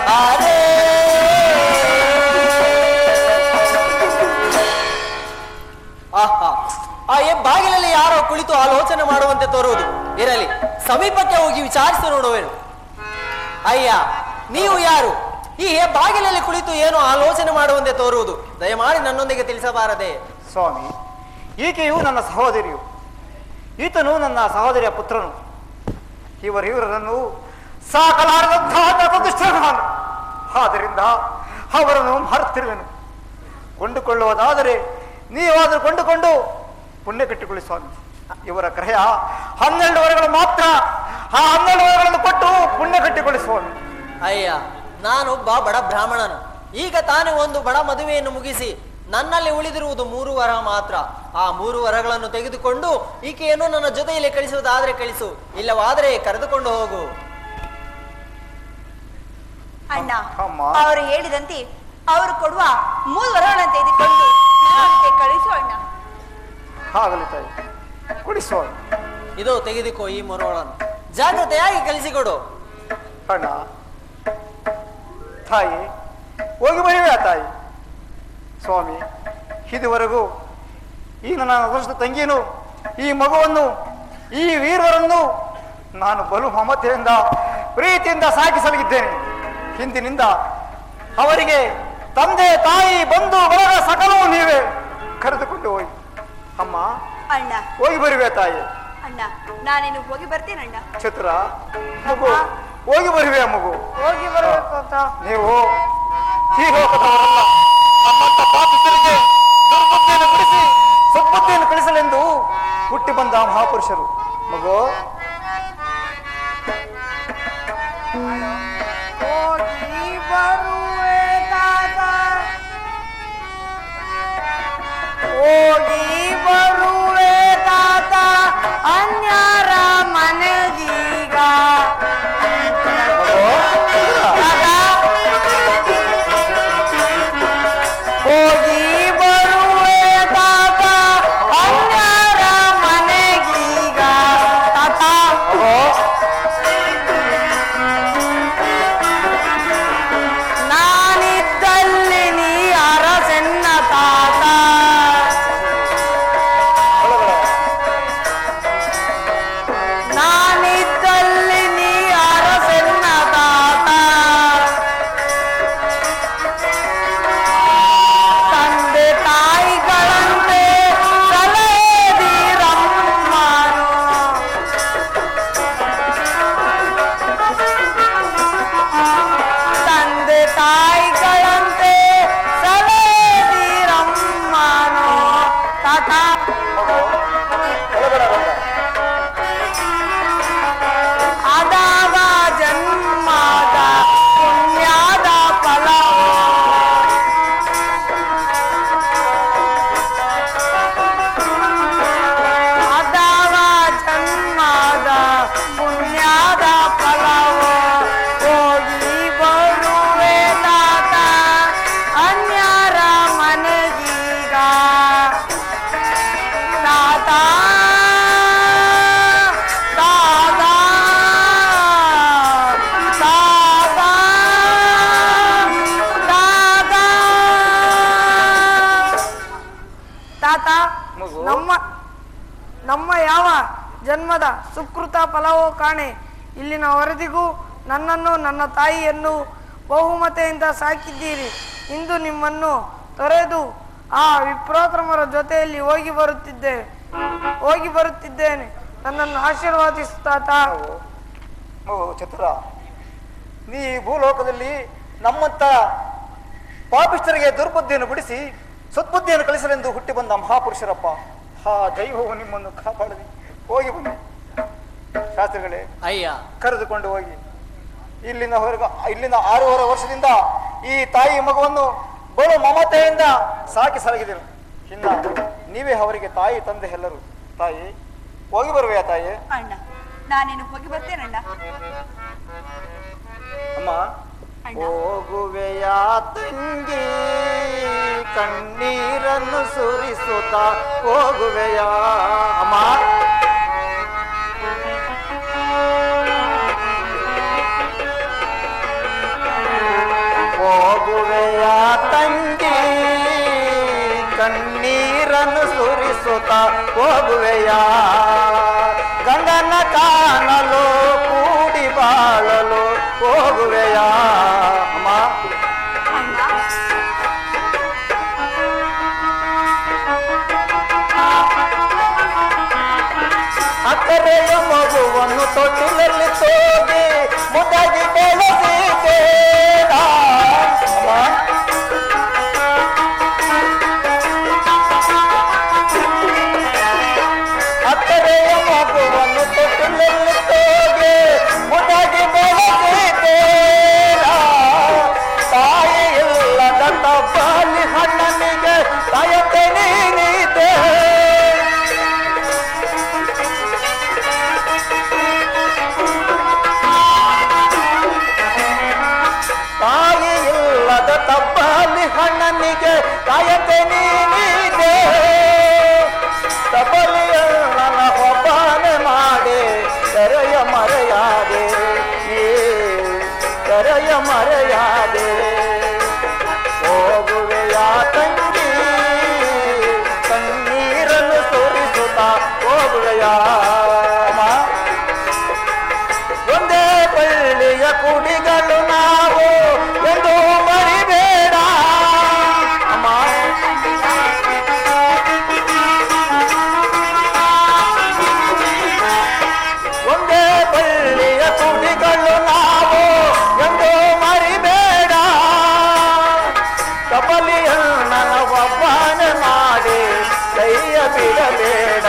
ಹರೇ. ಆಹಾ, ಆ ಬಾಗಿಲಲ್ಲಿ ಯಾರೋ ಕುಳಿತು ಆಲೋಚನೆ ಮಾಡುವಂತೆ ತೋರುವುದು. ಇರಲಿ, ಸಮೀಪಕ್ಕೆ ಹೋಗಿ ವಿಚಾರಿಸಿ ನೋಡುವೆನು. ಅಯ್ಯ, ನೀವು ಯಾರು? ಈ ಬಾಗಿಲಲ್ಲಿ ಕುಳಿತು ಏನೋ ಆಲೋಚನೆ ಮಾಡುವಂತೆ ತೋರುವುದು. ದಯಮಾಡಿ ನನ್ನೊಂದಿಗೆ ತಿಳಿಸಬಾರದೆ? ಸ್ವಾಮಿ, ಈಕೆಯು ನನ್ನ ಸಹೋದರಿಯು, ಈತನು ನನ್ನ ಸಹೋದರಿಯ ಪುತ್ರನು. ಇವರನ್ನು ಸಾಕಲಾರದಂತಹ ದುಷ್ಟನು ನಾನು. ಆದ್ದರಿಂದ ಅವರನ್ನು ಮರೆತಿರುವೆನು. ಕೊಂಡುಕೊಳ್ಳುವುದಾದರೆ ನೀವಾದರೂ ಕೊಂಡುಕೊಂಡು ಪುಣ್ಯ ಕಟ್ಟಿಕೊಳ್ಳಿ ಸ್ವಾಮಿ. ಇವರ ಕ್ರಯ 12 ವರೆಗಳು ಮಾತ್ರ. ಆ 12 ವರೆಗಳನ್ನು ಕೊಟ್ಟು ಪುಣ್ಯ ಕಟ್ಟಿಕೊಳ್ಳಿ ಸ್ವಾಮಿ. ಅಯ್ಯ, ನಾನೊಬ್ಬ ಬಡ ಬ್ರಾಹ್ಮಣನು. ಈಗ ತಾನೇ ಒಂದು ಬಡ ಮದುವೆಯನ್ನು ಮುಗಿಸಿ ನನ್ನಲ್ಲಿ ಉಳಿದಿರುವುದು 3 ವರ ಮಾತ್ರ. ಆ 3 ವರಗಳನ್ನು ತೆಗೆದುಕೊಂಡು ಈಕೆಯನ್ನು ನನ್ನ ಜೊತೆಯಲ್ಲಿ ಕಳಿಸುವುದಾದ್ರೆ ಕಳಿಸು, ಇಲ್ಲವಾದರೆ ಕರೆದುಕೊಂಡು ಹೋಗು. ಅಣ್ಣ ಅಮ್ಮ. ಅವರು ಹೇಳಿದಂತೆ ಅವರು ಕೊಡುವ 3 ವರಗಳನ್ನು ತೆಗೆದುಕೊಂಡು ನನ್ನೊಂದಿಗೆ ಕಳಿಸು ಅಣ್ಣ. ಆಗಲಿ ತಾಯಿ, ಕುಡಿಸೋಣ. ಇದು ತೆಗೆದುಕೋ ಈ ಮೊರಗಳನ್ನು ಜಾಗ್ರತೆಯಾಗಿ ಕಲಿಸಿಕೊಡು. ಅಣ್ಣ, ತಾಯಿ ಹೋಗಿ ಬರುವೆ ತಾಯಿ. ಸ್ವಾಮಿ, ಇದುವರೆಗೂ ಈ ನನ್ನ ಅದೃಷ್ಟ ತಂಗಿಯನ್ನು, ಈ ಮಗುವನ್ನು, ಈ ವೀರರನ್ನು ನಾನು ಬಲು ಮಮತೆಯಿಂದ ಪ್ರೀತಿಯಿಂದ ಸಾಕಿ ಸಲಗಿದ್ದೇನೆ. ಹಿಂದಿನಿಂದ ಅವರಿಗೆ ತಂದೆ ತಾಯಿ ಬಂಧು ಬಳಗ ಸಕಲವೂ ನೀವೇ ಕರೆದುಕೊಂಡು ಹೋಗಿ. ಅಮ್ಮ, ಅಣ್ಣ ಹೋಗಿ ಬರುವೆ ತಾಯಿ. ಅಣ್ಣ, ನಾನೇನು ಹೋಗಿ ಬರ್ತೇನಣ್ಣ. ಚತುರ ಮಗು, ಹೋಗಿ ಬರುವೆ ಮಗು. ಹೋಗಿ ಬರ್ಬೇಕು ಅಂತ ನೀವು ಈ ಲೋಕದವರಲ್ಲ. ನಮ್ಮಂತ ಪಾಪಿಗಳಿಗೆ ದುರ್ಬುದ್ಧಿಯನ್ನು ಬಿಡಿಸಿ ಸದ್ಬುದ್ಧಿಯನ್ನು ಕಳಿಸಲೆಂದು ಹುಟ್ಟಿ ಬಂದ ಮಹಾಪುರುಷರು. ಮಗು, ಹೋಗಿ ಬರುವೆ ತಾತ, ಹೋಗಿ ಬರುವೆ ತಾತ ಅನ್ಯರ ಮನೆಗೀಗ. ಹೋಗಿ ಬರುವೆ ತಾತ ಅನ್ಯರ ಮನೆಗೀಗ. ತಾತ ನಾನಿದ್ದಲ್ಲಿ ನೀ ಅರಸೆನ್ನ ತಾತ. ನಾನಿದ್ದಲ್ಲಿ ನೀ ಅರಸೆನ್ನ ತಾತ. ತಂದೆ ತಾಯಿಗಳಂತೆ ಸಲಹೆದಿರಮ್ಮನು. ತಂದೆ ತಾಯಿಗಳಂತೆ ಸಲಹೆದಿರಮ್ಮನು ತಾತ. ಅದಾವ ಜನ್ಮದ ಪುಣ್ಯದ ಫಲ. ಅದಾವ ಜನ್ಮದ ಪುಣ್ಯದ ಫಲವು. ಹೋಗಿ ಬರುವೆ ತಾತ ಅನ್ಯರ ಮನೆಗೀಗ. ತಾತ ತಾತ ತಾತ ತಾತ. ಮಗು. ನಮ್ಮ ಯಾವ ಜನ್ಮದ ಸುಕೃತ ಫಲವೋ ಕಾಣೆ. ಇಲ್ಲಿನ ವರದಿಗೂ ನನ್ನನ್ನು ನನ್ನ ತಾಯಿಯನ್ನು ಬಹುಮತೆಯಿಂದ ಸಾಕಿದ್ದೀರಿ. ಇಂದು ನಿಮ್ಮನ್ನು ತೊರೆದು ಆ ವಿಪ್ರೋತ್ತಮರ ಜೊತೆಯಲ್ಲಿ ಹೋಗಿ ಬರುತ್ತಿದ್ದೇನೆ. ನನ್ನನ್ನು ಆಶೀರ್ವಾದಿಸುತ್ತಾತ. ಮಗು ಚತುರ, ನೀ ಭೂಲೋಕದಲ್ಲಿ ನಮ್ಮಂತ ಪಾಪಿಷ್ಠರಿಗೆ ದುರ್ಬುದ್ಧಿಯನ್ನು ಬಿಡಿಸಿ ಸದ್ಬುದ್ಧಿಯನ್ನು ಕಲಿಸಲೆಂದು ಹುಟ್ಟಿ ಬಂದ ಮಹಾಪುರುಷರಪ್ಪ. ಆ ದೈವವು ನಿಮ್ಮನ್ನು ಕಾಪಾಡಲಿ. ಹೋಗಿ ಬನ್ನಿ ಶಾಸ್ತ್ರಿಗಳೇ, ಅಯ್ಯ ಕರೆದುಕೊಂಡು ಹೋಗಿ. ಇಲ್ಲಿಂದ 6.5 ವರ್ಷದಿಂದ ಈ ತಾಯಿ ಮಗುವನ್ನು ಬಲು ಮಮತೆಯಿಂದ ಸಾಕಿ ಸಲಗಿದರು. ಇನ್ನ ನೀವೇ ಅವರಿಗೆ ತಾಯಿ ತಂದೆ ಎಲ್ಲರೂ. ತಾಯಿ, ಹೋಗಿ ಬರುವೆಯಾ ತಾಯಿ? ಅಣ್ಣ, ನಾನೇನು ಹೋಗಿ ಬರ್ತೇನಣ್ಣ. ಅಮ್ಮ, ಹೋಗುವೆಯಾ ತಂಗಿ ಕಣ್ಣೀರನ್ನು ಸುರಿಸುತ್ತ ಹೋಗುವೆಯಾ? ಅಮ್ಮ, ಹೋಗುವೆಯಾ ತಂಗಿ ಕಣ್ಣೀರನ್ನು ಸುರಿಸುತ್ತ ಹೋಗುವೆಯಾ? ಗಂಗನ ಕಾಣಲು ಕೂಡಿ ಬಾಳಲು ಹೋಗುವೆಯಾ? ಅಮ್ಮ, ಅಣ್ಣ, ಅಕ್ಕರೆಯ ಮಗುವನ್ನು ತೊಟ್ಟಿಲಲ್ಲಿ ತೋಗಿ ಮುದ್ದಾಗಿ ಬೆಳೆಸಿದ್ದೇನಾ? ಅಮ್ಮ, ಅಕ್ಕರೆಯ ಮಗುವನ್ನು ತೊಟ್ಟಿಲಲ್ಲಿ ತೋಗಿ ಮುದ್ದಾಗಿ ಬೆಳೆಸಿದ್ದೇನಾ? ತಾಯಿ ಇಲ್ಲದ ಬಾಲಿ ಹಣ್ಣನಿಗೆ ತಾಯತೆ ನೀನಿದೆ. ತಾಯಿ ಇಲ್ಲದ ತಬ್ಬಲಿ ಹಣ್ಣನಿಗೆ ತಾಯಂತೆ ನೀನಿದೆ ತಬ್ಬಲಿಯಣ್ಣನ ಒಬ್ಬನೆ ಮಾಡಿ ತೆರೆಯ ಮರೆಯಾದೆ ತೆರೆಯ ಮರೆಯಾದೆ ಹೋಗುವೆಯ ತಂಗಿ ಕಣ್ಣೀರನ್ನು ತೋರಿಸುತ್ತಾ ಹೋಗುವೆಯ ಒಂದೇ ಬಳ್ಳಿಯ ಕುಡಿಗಳು ನಾವು ಎಂದು ಮರಿಬೇಡ ಅಮ್ಮ ಒಂದೇ ಬಳ್ಳಿಯ ಕುಡಿಗಳು ನಾವು ಎಂದು ಮರಿಬೇಡ ಕಬಲಿಯಣ್ಣನ ಒಬ್ಬನೆ ಮಾಡಿ ಕೈಯ ಬಿಡಬೇಡ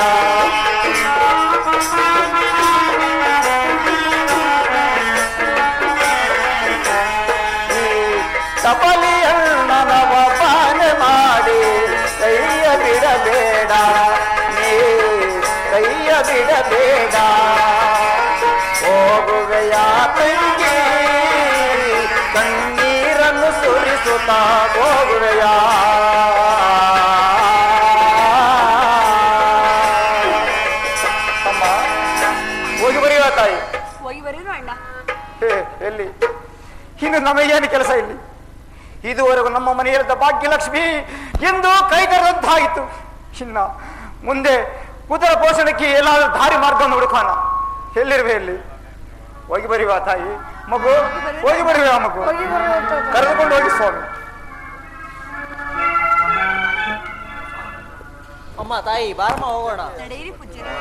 ಕಬಲಿಯಣ್ಣನ ಒಬ್ಬನೆ ಮಾಡಿ ಕೈಯ ಬಿಡಬೇಡ ನೀ ಕೈಯ ಬಿಡಬೇಡ ಹೋಗುವೆಯ ತಂಗಿ ಕಣ್ಣೀರನ್ನು ಸುರಿಸುತ್ತಾ ಹೋಗುವೆಯ ಅಮ್ಮ ಹೋಗಿ ಬರೆಯುವ ತಾಯಿ ಹೋಗಿ ಬರೀನು ಅಣ್ಣ. ಎಲ್ಲಿ ಇನ್ನು ನಮಗೇನು ಕೆಲಸ ಇಲ್ಲಿ ಇದುವರೆಗೂ ನಮ್ಮ ಮನೆಯಲ್ಲಿದ್ದ ಭಾಗ್ಯಲಕ್ಷ್ಮಿ ಎಂದು ಕೈಗರಂತಾಯಿತು ಇನ್ನ ಮುಂದೆ ಉದರ ಪೋಷಣಕ್ಕೆ ಎಲ್ಲಾದ್ರೂ ದಾರಿ ಮಾರ್ಗವನ್ನು ಹುಡುಕೋಣ ಎಲ್ಲಿರುವೆ ಎಲ್ಲಿ ಹೋಗಿ ಬರೀವಾ ತಾಯಿ ಮಗು ಹೋಗಿ ಬರೀವ ಮಗು ಕರೆದುಕೊಂಡು ಹೋಗಿ ಸ್ವಾಮಿ ಅಮ್ಮ ತಾಯಿ ಬಾರಮ್ಮ ಹೋಗೋಣ ನಡೆಯಿರಿ ಪೂಜ್ಯರೇ.